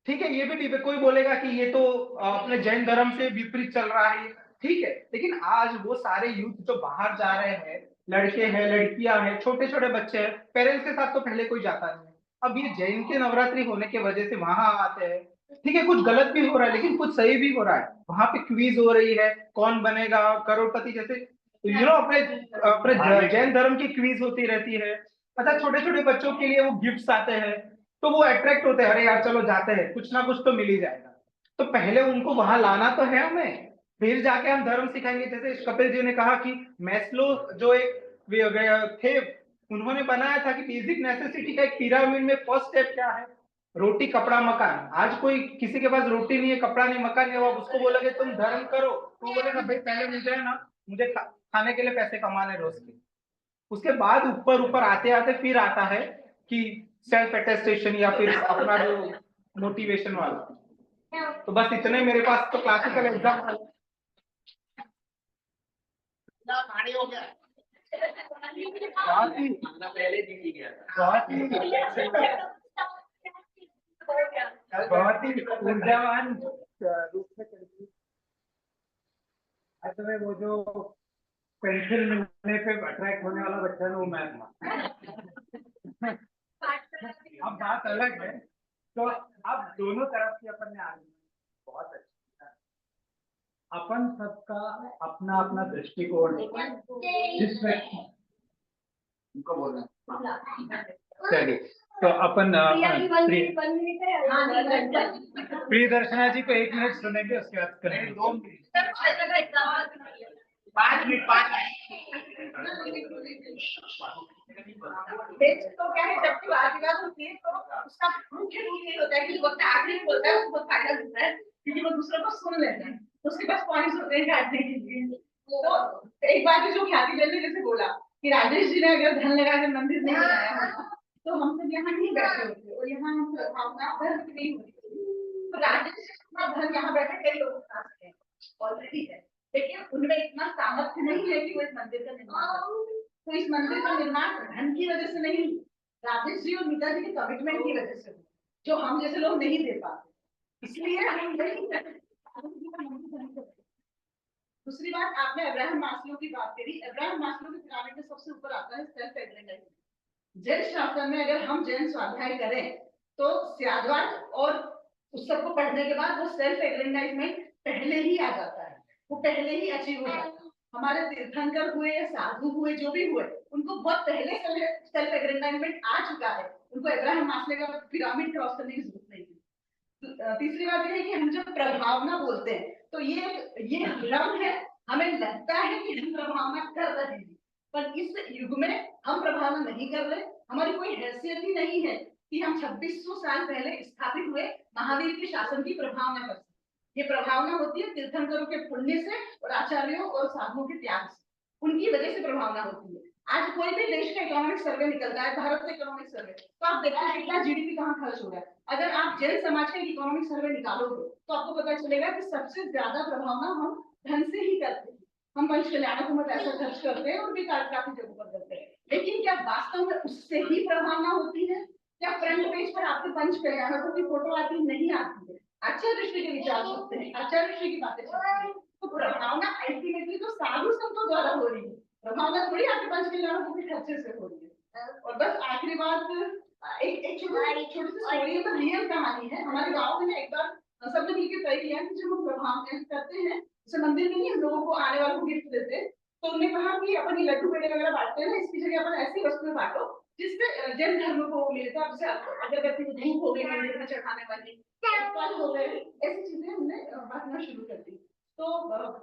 ठीक है, ये भी डिबेट, कोई बोलेगा कि ये तो अपने जैन धर्म से विपरीत चल रहा है, ठीक है। लेकिन आज वो सारे यूथ जो बाहर जा रहे हैं, लड़के हैं, लड़कियां हैं, छोटे छोटे बच्चे हैं, पेरेंट्स के साथ तो पहले कोई जाता नहीं है। अब ये जैन के नवरात्रि होने की वजह से वहां आते हैं। ठीक है, कुछ गलत भी हो रहा है लेकिन कुछ सही भी हो रहा है। वहां पे क्विज हो रही है, कौन बनेगा करोड़पति, जैसे अपने अपने जैन धर्म की क्विज होती रहती है। अच्छा, छोटे छोटे बच्चों के लिए वो गिफ्ट्स आते हैं, तो वो अट्रैक्ट होते हैं, अरे यार चलो जाते हैं, कुछ ना कुछ तो मिल ही जाएगा। तो पहले उनको वहां लाना तो है हमें, फिर जाके हम धर्म सिखाएंगे। जैसे कपिल जी ने कहा कि मैस्लो जो एक थे, उन्होंने बनाया था कि बेसिक नेसेसिटी का एक पिरामिड में फर्स्ट स्टेप क्या है, रोटी कपड़ा मकान। आज कोई किसी के पास रोटी नहीं है, कपड़ा नहीं, मकान नहीं है, अब उसको बोलोगे तुम धर्म करो, तो बोलेगा भाई पहले मुझे है ना, मुझे खाने के लिए पैसे कमाने रोज के। उसके बाद ऊपर ऊपर आते आते फिर आता है कि सेल्फ अटेस्टेशन या फिर अपना जो मोटिवेशन वाला। तो बस इतने मेरे पास तो क्लासिकल एग्जाम्पल। हो गया बहुत ही पहले दिन ही गया बहुत ही बहुत ही ऊर्जावान रूप से करती। अच्छा, मैं वो जो पेंसिल मिलने पे अट्रैक्ट होने वाला बच्चा है वो मैं था। अब बात अलग है। तो अब दोनों तरफ की अपन ने आर्गुमेंट बहुत अच्छी है। अपन सबका अपना अपना दृष्टिकोण, जिसमें उनको बोलना चलिए। तो अपन प्रियदर्शना जी को 1 मिनट सुनेंगे, उसके बाद करेंगे 2 मिनट 5 मिनट 5 तो क्या है, जब कोई आदिवासी होती है तो उसका मुख्य रूल ये होता है कि वो आखिरी बोलता है उसको फायदा मिलता है, क्योंकि वो दूसरों को सुन लेता है, तो उसके पास पॉइंट्स होते हैं काटने के लिए। तो एक बार जो ख्याति जल्दी जैसे बोला कि राजेश जी ने अगर धन लगा कर मंदिर नहीं बनाया तो हम सब यहाँ नहीं बैठे होते और यहाँ हम भावना धर्म की नहीं होती। तो राजेश अपना धन यहाँ बैठे कई लोग खा सकते हैं ऑलरेडी है, लेकिन उनमें इतना सामर्थ्य नहीं है कि वो इस मंदिर का निर्माण करें। तो इस मंदिर का निर्माण धन की वजह से नहीं, राजेश जी और मीता जी के कमिटमेंट की वजह से, जो हम जैसे लोग नहीं दे पाते, इसलिए हम दूसरी बात, आपने अब्राहम मास्लो की बात करी। अब्राहम मास्लो की पिरामिड में सबसे ऊपर आता है सेल्फ एग्रेंडाइजमेंट। जैन शास्त्र में अगर हम जैन स्वाध्याय करें तो स्याद्वार और उस सबको पढ़ने के बाद वो सेल्फ एग्रेंडाइजमेंट पहले ही आ जाता है, वो पहले ही अचीव हो जाता है। हमारे तीर्थंकर हुए या साधु हुए जो भी हुए, उनको बहुत पहले सेल्फ एग्रेंडाइजमेंट आ चुका है, उनको अब्राहम मास्लो का पिरामिड क्रॉस करने की जरूरत नहीं है। तीसरी बात यह है कि हम जब प्रभावना बोलते हैं तो ये भ्रम है, हमें लगता है कि हम प्रभावना कर रहे हैं, पर इस युग में हम प्रभावना नहीं कर रहे। हमारी कोई हैसियत ही नहीं है कि हम 2600 साल पहले स्थापित हुए महावीर के शासन की प्रभावना कर सकते। ये प्रभावना होती है तीर्थंकरों के पुण्य से और आचार्यों और साधुओं के त्याग से, उनकी वजह से प्रभावना होती है। आज कोई भी देश का इकोनॉमिक सर्वे निकलता है, भारत का इकोनॉमिक सर्वे, तो आप देखते हैं कितना जीडीपी कहाँ खर्च हो रहा है। अगर आप जैन समाज का इकोनॉमिक सर्वे निकालोगे तो आपको पता चलेगा कि सबसे ज्यादा प्रभावना हम धन से ही करते हैं। हम पंच कल्याणकों में पैसा खर्च करते हैं और भी काफी जगहों पर करते हैं, लेकिन क्या वास्तव में उससे ही प्रभावना होती है? क्या फ्रंट पेज पर आपके पंच कल्याणकों की फोटो आती नहीं आती है? आचार्य ऋषि के विचार होते हैं, आचार्य ऋषि की बातें चलती हैं, तो प्रभावना अल्टीमेटली तो साधु संतों द्वारा हो रही है, प्रभावना थोड़ी आपके पंच कल्याणकों के खर्चे से हो रही है। और बस आखिरी बात, एक छोटी सी स्टोरी है, रियल कहानी है। हमारे गाँव में एक बार सबने मिलकर तय किया कि जब हम प्रभावना करते हैं, जैसे मंदिर में नहीं हम लोगों को आने वालों को गिफ्ट देते हैं, तो उन्होंने कहा कि अपन ये लड्डू पेड़े वगैरह बांटते हैं ना, इसकी जगह अपन ऐसी वस्तुएं बांटो जिससे जैन धर्म को मिलता है। जैसे अगरबत्ती की धूप हो गई मंदिर में चढ़ाने वाली, फल हो गए, ऐसी चीजें हमने बांटना शुरू कर दी, तो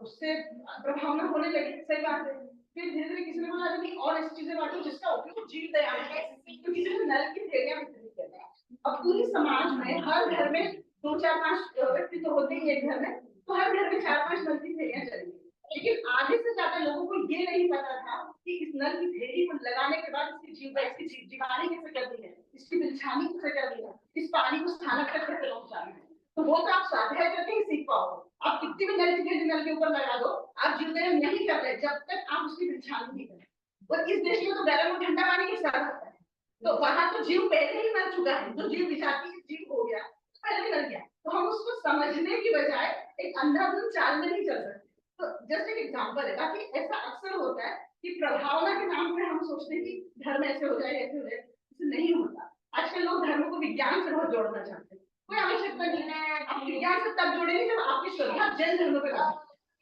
उससे प्रभावना होने लगी। सही बात है। फिर धीरे धीरे किसी ने बोला कि और ऐसी चीजें बांटो जिसका उपयोग जीव दया है, तो किसी ने नल की थैलियां वितरित करना है। अब पूरी समाज में हर घर में 2-4-5 व्यक्ति तो होते ही एक घर में, तो हर घर में 4-5 नल की थैलियां चलेंगी। लेकिन आधे से ज्यादा लोगों को ये नहीं पता था कि इस नल की थैली को लगाने के बाद इसकी जीवानी कैसे करनी है, इसकी बिलछानी कैसे करनी है, इस पानी को स्थानक तक कैसे पहुंचाना है। तो वो तो आप स्वाध्याय करके ही सीख पाओगे। आप कितनी भी नल की थैली नल के ऊपर लगा दो, आप जीवदया नहीं कर रहे जब तक आप उसकी बिलछानी नहीं करें। और इस देश में तो गर्म और ठंडा पानी के साथ आता है, तो वहां तो जीव पहले ही मर चुका है, जो जीव विषाक्ती जीव हो गया पहले ही मर गया। तो हम उसको समझने की बजाय एक अंधाधुंध चाल में नहीं चल सकते। तो जस्ट एक एग्जांपल है। बाकी ऐसा अक्सर होता है कि प्रभावना के नाम पे हम सोचते हैं कि धर्म ऐसे हो जाए ऐसे हो जाए, ऐसे नहीं होता। आजकल लोग धर्म को विज्ञान से बहुत जोड़ना चाहते हैं, कोई आवश्यकता नहीं है। आप विज्ञान से तब जोड़ेंगे जब आपकी श्रद्धा जैन धर्म पे लगे।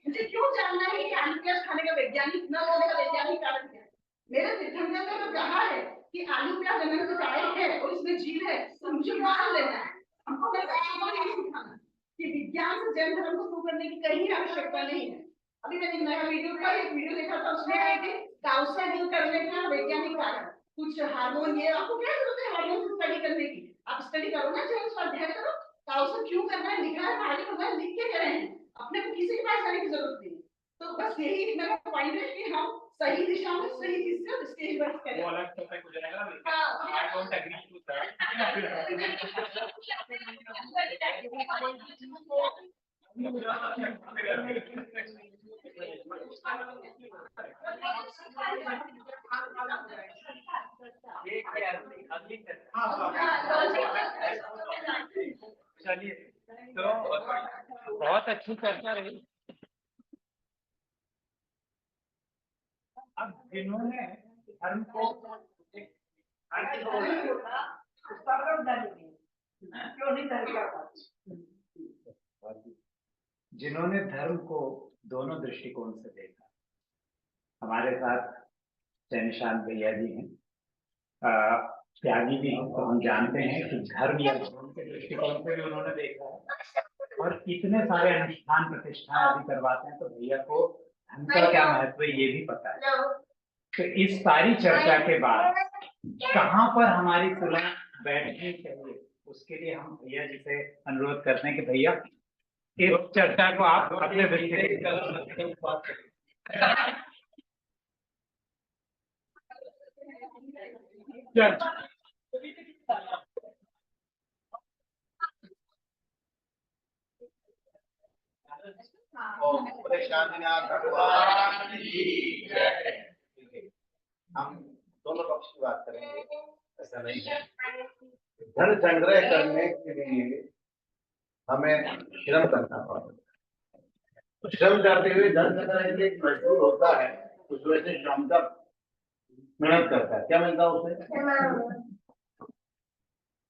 मुझे क्यों जानना है कि आलू प्याज खाने का वैज्ञानिक न होने का वैज्ञानिक कारण क्या है? मेरे तीर्थंकर ने तो कहा है कि आलू प्याज अगर तो है और इसमें जीव है तो मुझे मान लेना है। हमको बच्चों को नहीं सिखाना कि विज्ञान से जैन धर्म को प्रूव करने की कहीं आवश्यकता नहीं है। अभी मैंने एक नया वीडियो देखा था, उसमें है कि काउसा डील करने का वैज्ञानिक कारण कुछ हार्मोन, ये आपको क्या जरूरत है हार्मोन की स्टडी करने की? आप स्टडी करो ना, चाहे उसका अध्ययन करो, काउसा क्यों करना है लिखा है, आगे होगा लिख के करें, अपने को किसी के पास जाने की जरूरत नहीं। तो बस यही मेरा पॉइंट है कि हम सही दिशा में सही चीज से स्टेज वर्क करें। वो अलग टॉपिक हो जाएगा, लेकिन आई डोंट एग्री टू चलिए, तो बहुत अच्छी चर्चा रही। अब जिन्होंने धर्म को जिन्होंने धर्म को दोनों दृष्टिकोण से देखा, हमारे साथ चैनिशान भैया जी हैं, त्यागी भी हैं, तो हम जानते हैं कि धर्म या धर्म के दृष्टिकोण से भी उन्होंने देखा है और इतने सारे अनुष्ठान प्रतिष्ठान आदि करवाते हैं, तो भैया को धर्म का क्या महत्व है ये भी पता है। तो इस सारी चर्चा के बाद कहाँ पर हमारी तुलना बैठनी चाहिए, उसके लिए हम भैया जी से अनुरोध करते हैं कि भैया इस चर्चा को आप अपने हम दोनों पक्ष की बात करेंगे, ऐसा नहीं है। धन संग्रह करने के लिए हमें श्रम करना पड़ता है, तो श्रम करते हुए धन संग्रह के लिए मजबूर होता है, उस वजह से श्रम का मेहनत करता है। क्या मिलता है उसे?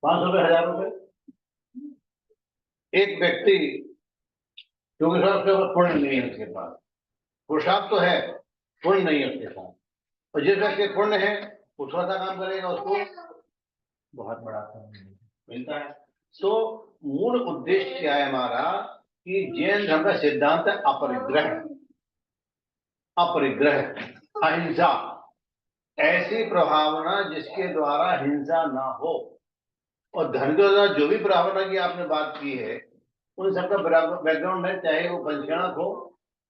500 रुपए, 1000 रुपए। एक व्यक्ति क्योंकि सबसे पुण्य नहीं है उसके पास, पुरुषार्थ तो है, पुण्य नहीं है उसके पास, और जिस व्यक्ति पुण्य है वो थोड़ा सा काम करेगा, उसको बहुत बड़ा काम मिलता है। तो मूल उद्देश्य क्या है हमारा कि जैन धर्म का सिद्धांत है अपरिग्रह, अपरिग्रह, अहिंसा, ऐसी प्रभावना जिसके द्वारा हिंसा ना हो। और धर्म के द्वारा जो भी प्रभावना की आपने बात की है, उन सबका बैकग्राउंड है, चाहे वो पंचगणक हो,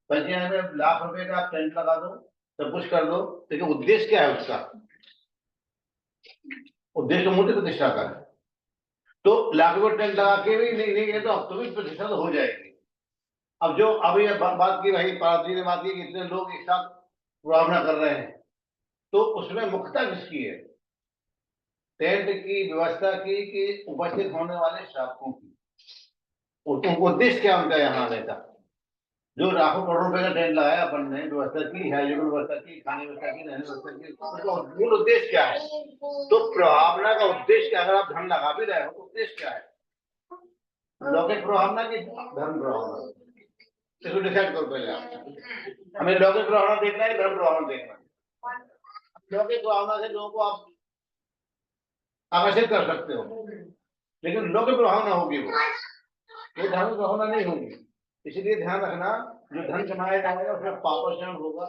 पंचगणक में लाख रुपए का आप टेंट लगा दो, सब कुछ कर दो, लेकिन उद्देश्य क्या है उसका? उद्देश्य मूर्ति प्रतिष्ठा का है। तो लाख रुपए टेंट लगा के भी नहीं गए तो अब तो भी प्रतिष्ठा तो हो जाएगी। अब जो अभी बात की भाई पार्वती ने बात की कि इतने लोग एक साथ प्रभावना कर रहे हैं, तो उसमें मुख्यता किसकी है? टेंट की व्यवस्था की कि उपस्थित होने वाले श्रावकों की? उद्देश्य क्या उनका यहाँ आने का? जो लाखों करोड़ों रुपए का टेंट लगाया अपन ने, व्यवस्था की, हाइजीन व्यवस्था की, खाने व्यवस्था की, रहने व्यवस्था की, तो मूल उद्देश्य क्या है? तो प्रभावना का उद्देश्य क्या? अगर आप धन लगा भी रहे हो तो उद्देश्य क्या है? लौकिक प्रभावना की धर्म प्रभावना? इसको डिसाइड करो पहले आप। हमें लौकिक प्रभावना देखना है, धर्म प्रभावना देखना है। लौकिक प्रभावना से लोगों को आप आकर्षित कर सकते हो, लेकिन लौकिक प्रभावना होगी वो धर्म प्रभावना नहीं होगी। इसलिए ध्यान रखना, जो धन कमाया जाएगा उसमें पापोषण होगा।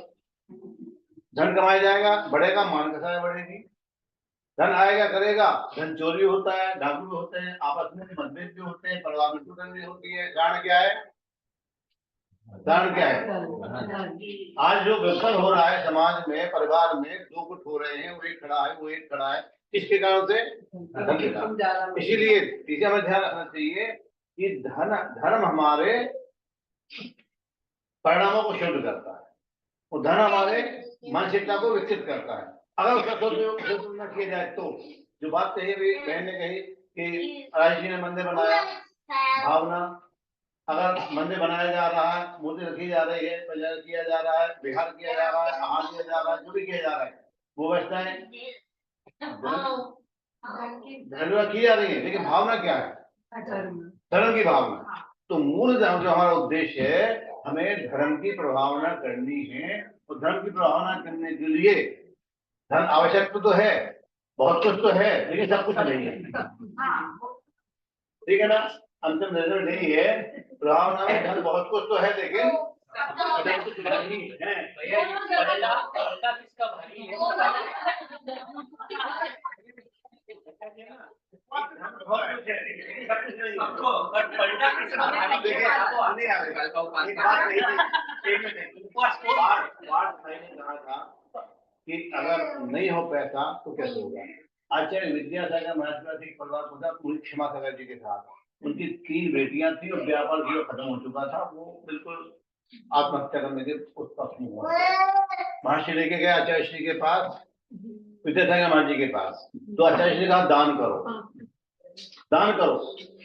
धन कमाया जाएगा, बढ़ेगा, मान कसाया बढ़ेगी। धन आएगा करेगा, धन चोरी होता है, डाकू भी होते हैं, आपस में मतभेद भी होते हैं, परिवार में टूटन भी होती है। कारण क्या है? कारण क्या है? आज जो विफल हो रहा है समाज में, परिवार में, दो गुट हो रहे हैं, वो एक खड़ा है, वो एक खड़ा है, किसके कारण से? धन के कारण। इसीलिए इसे हमें ध्यान रखना चाहिए कि धर्म हमारे परिणामों को शुद्ध करता है और धन हमारे मानसिकता को विकसित करता है। अगर उसका सदुपयोग न किया जाए तो, जो बात कही अभी बहन ने कही कि राज जी ने मंदिर बनाया, भावना, अगर मंदिर बनाया जा रहा है, मूर्ति रखी जा रही है, प्रचार किया जा रहा है, विहार किया जा रहा है, आहार किया जा रहा है, जो भी किया जा रहा है, वो व्यवस्थाएं धन्यवाद की जा रही है, लेकिन भावना क्या है? धर्म की भावना। तो मूल जो हमारा उद्देश्य है, हमें धर्म की प्रभावना करनी है, और धर्म की प्रभावना करने के लिए धन आवश्यक तो है, बहुत कुछ तो है, लेकिन सब कुछ नहीं है। ठीक है ना? अंतिम रिजल्ट यही है, प्रभावना में धन बहुत कुछ तो है, लेकिन सब कुछ नहीं है। किसका भारी कि अगर नहीं हो पैसा तो कैसे होगा? आचार्य विद्यासागर महाराज एक परिवार होता, पूरी क्षमा सागर जी के साथ उनकी 3 बेटियां थी और व्यापार भी खत्म हो चुका था, वो बिल्कुल आत्महत्या करने के उस पक्ष में हुआ। महर्षि लेके गए आचार्य श्री के पास, विद्यासागर महाराज जी के पास, तो आचार्य श्री कहा दान करो, दान करो।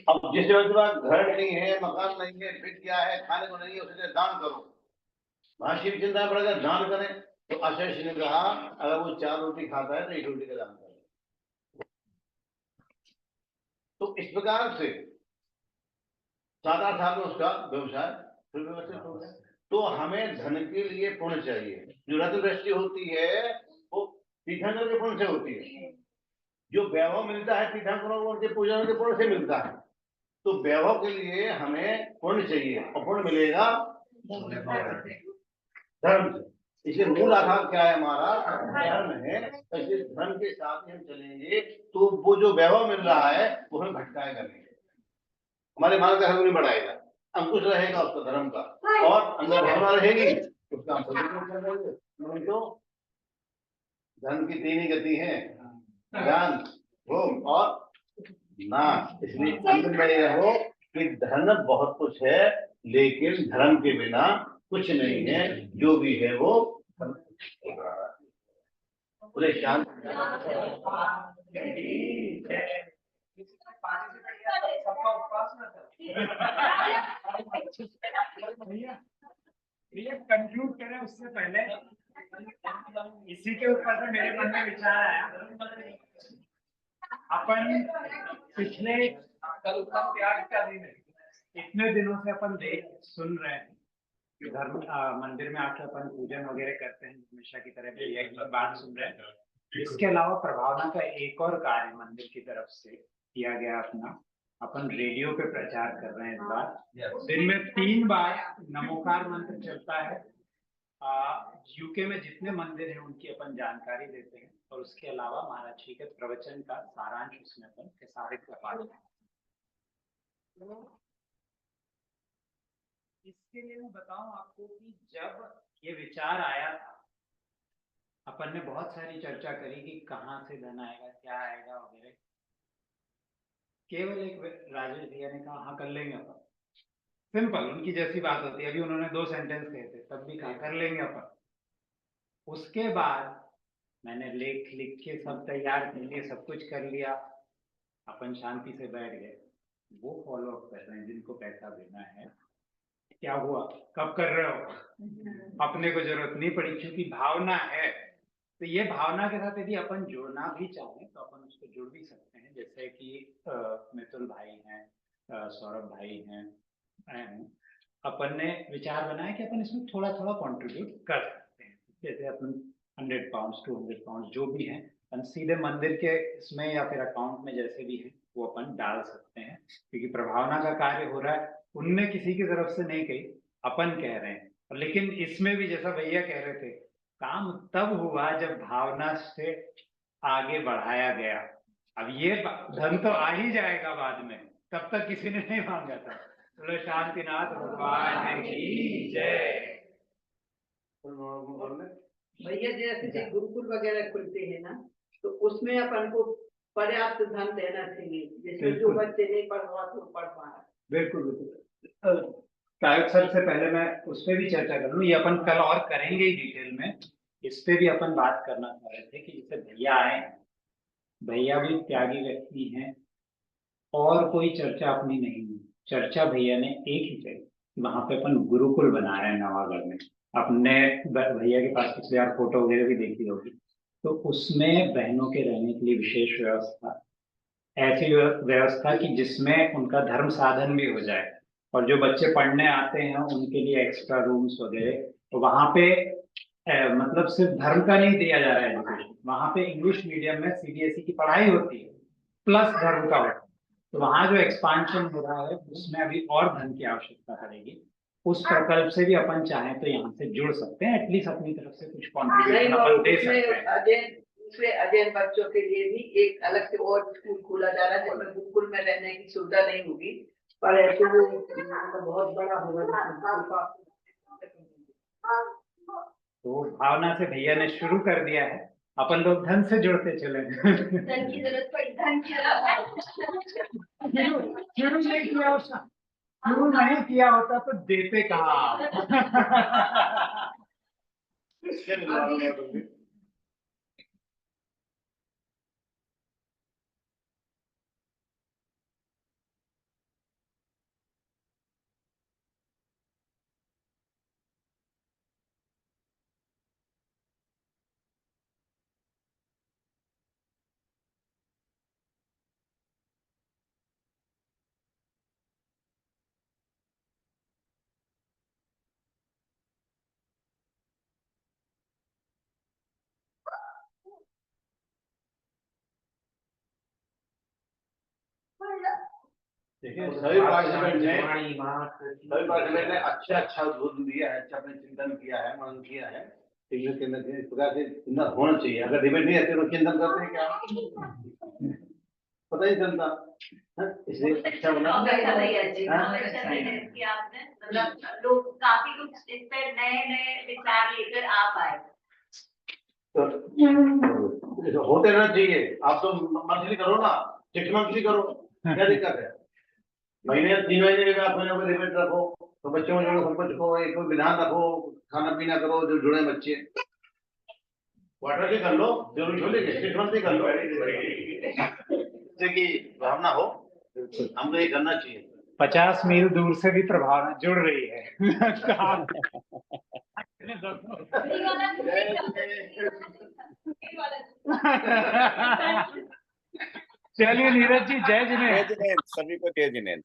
अब जिस व्यक्ति के पास घर नहीं है, मकान नहीं है, फिर क्या है, खाने को नहीं है, उसने दान करो। महर्षि की चिंता पड़ेगा, दान करें। तो आचार्य श्री ने कहा अगर वो 4 रोटी खाता है तो 1 रोटी का दान करें। तो इस प्रकार से 7-8 साल में उसका व्यवसाय फिर व्यवस्थित हो गया। तो हमें धन के लिए पुण्य चाहिए। जो रत्न वृष्टि होती है वो तीर्थंकर के पुण्य से होती है। जो वैभव मिलता है तीर्थंकरों को उनके पूजन के पुण्य से मिलता है। तो वैभव के लिए हमें पुण्य चाहिए, और पुण्य मिलेगा धर्म से। इसलिए मूल आधार क्या है? हमारा धर्म है। इस धर्म के साथ ही हम चलेंगे तो वो जो वैभव मिल रहा है वो हमें भटकाएगा नहीं, हमारे मानव का धर्म नहीं बढ़ाएगा। अंकुश रहेगा उसका धर्म का, और अंदर भावना रहेगी उसका हम सदुपयोग कर लेंगे। नहीं तो धर्म की 3 ही गति है, ज्ञान, भोग और नाश। इसलिए अंत में यह हो कि धन बहुत कुछ है, लेकिन धर्म के बिना कुछ नहीं है। जो भी है वो पूरे शांत। कंक्लूड करें उससे पहले इसी के ऊपर से मेरे मन में विचार आया। अपन पिछले त्याग का दिन है, इतने दिनों से अपन देख सुन रहे हैं, धर्म मंदिर में आके अपन पूजन वगैरह करते हैं, हमेशा की तरह एक बात सुन रहे हैं। इसके अलावा प्रभावना का एक और कार्य मंदिर की तरफ से किया गया अपना, अपन रेडियो पे प्रचार कर रहे हैं इस बार। दिन में 3 बार नमोकार मंत्र चलता है। यूके में जितने मंदिर हैं उनकी अपन जानकारी देते हैं और उसके अलावा महाराज जी के प्रवचन का सारांश उसमें अपन प्रसारित करवा रहे हैं। इसके लिए मैं बताऊं आपको कि जब ये विचार आया था, अपन ने बहुत सारी चर्चा करी कि कहाँ से धन आएगा, क्या आएगा वगैरह। केवल एक राजेश भैया ने कहा हाँ कर लेंगे अपन। सिंपल, उनकी जैसी बात होती है। अभी उन्होंने 2 सेंटेंस कहे थे, तब भी कहा कर लेंगे अपन। उसके बाद मैंने लिख के सब तैयार कर लिए, सब कुछ कर लिया, अपन शांति से बैठ गए। वो फॉलो अप कर रहे हैं जिनको पैसा देना है। क्या हुआ, कब कर रहे हो? अपने को जरूरत नहीं पड़ी, क्योंकि भावना है। तो ये भावना के साथ यदि अपन जुड़ना भी चाहें तो अपन उसको जुड़ भी सकते हैं। जैसे कि मितुल भाई हैं, सौरभ भाई हैं, अपन ने विचार बनाया कि अपन इसमें थोड़ा थोड़ा कंट्रीब्यूट कर सकते हैं। जैसे अपन 100 पाउंड 200 पाउंड जो भी है अपन सीधे मंदिर के इसमें या फिर अकाउंट में जैसे भी है वो अपन डाल सकते हैं, क्योंकि प्रभावना का कार्य हो रहा है। उनने किसी की तरफ से नहीं कही, अपन कह रहे हैं। लेकिन इसमें भी जैसा भैया कह रहे थे, काम तब हुआ जब भावना से आगे बढ़ाया गया। अब ये धन तो आ ही जाएगा बाद में, तब तक किसी ने नहीं मांगा था। बोलो शांतिनाथ भगवान की जय। भैया जैसे गुरुकुल वगैरह खुलते हैं ना, तो उसमें अपन को पर्याप्त धन देना चाहिए, जैसे जो बच्चे नहीं पढ़ रहा तो पढ़ पा रहा। बिल्कुल बिल्कुल। कायक सर से पहले मैं उस पर भी चर्चा कर लूँ, ये अपन कल और करेंगे ही डिटेल में। इस पे भी अपन बात करना चाह रहे थे कि जैसे भैया आए हैं, भैया भी त्यागी व्यक्ति हैं और कोई चर्चा अपनी नहीं हुई। चर्चा भैया ने एक ही कही, वहां पे अपन गुरुकुल बना रहे हैं नवागढ़ में। अपने भैया के पास पिछले बार फोटो वगैरह भी देखी होगी, तो उसमें बहनों के रहने के लिए विशेष व्यवस्था, ऐसी व्यवस्था कि जिसमें उनका धर्म साधन भी हो जाए, और जो बच्चे पढ़ने आते हैं उनके लिए एक्स्ट्रा रूम्स वगैरह। तो वहाँ पे मतलब सिर्फ धर्म का नहीं दिया जा रहा है एजुकेशन, वहाँ पे इंग्लिश मीडियम में सीबीएसई की पढ़ाई होती है प्लस धर्म का होता है। तो वहाँ जो एक्सपांशन हो रहा है उसमें अभी और धन की आवश्यकता पड़ेगी। उस प्रकल्प से भी अपन चाहें तो यहाँ से जुड़ सकते हैं, एटलीस्ट अपनी तरफ से कुछ कॉन्ट्रीब्यूशन अपन दे सकते हैं। दूसरे अजय बच्चों के लिए भी एक अलग से और स्कूल खोला जा रहा है, जिसमें गुरुकुल में रहने की सुविधा नहीं होगी, पर ऐसे वो बहुत बड़ा होगा। तो भावना से भैया ने शुरू कर दिया है, अपन लोग धन से जुड़ते चले। धन की जरूरत पड़ी, धन की शुरू नहीं किया होता, शुरू नहीं किया होता तो देते कहाँ। देखिए सभी पार्टिसिपेंट ने अच्छा दूध दिया है, अच्छा अपने चिंतन किया है, मनन किया है। इस प्रकार से चिंतन होना चाहिए। अगर डिबेट नहीं रहते तो चिंतन करते हैं क्या पता ही चलता। इसलिए अच्छा बना लोग काफी कुछ इस पर नए विचार लेकर आ पाए। तो होते रहना चाहिए। आप तो मंथली करो ना, 6 मंथली करो, क्या दिक्कत है? महीने 3 महीने का अपने को लिमिट रखो, तो बच्चों को जोड़ो, सबको रखो, एक विधान रखो, खाना पीना करो जो जुड़े बच्चे। क्वार्टर के कर लो, जरूरी छोड़ लीजिए, 6 मंथली कर लो, जैसे कि भावना हो। हमको ये करना चाहिए। 50 मील दूर से भी प्रभावना जुड़ रही है। चलिए नीरज जी, जय जिनेंद्र। सभी को जय जिनेंद्र।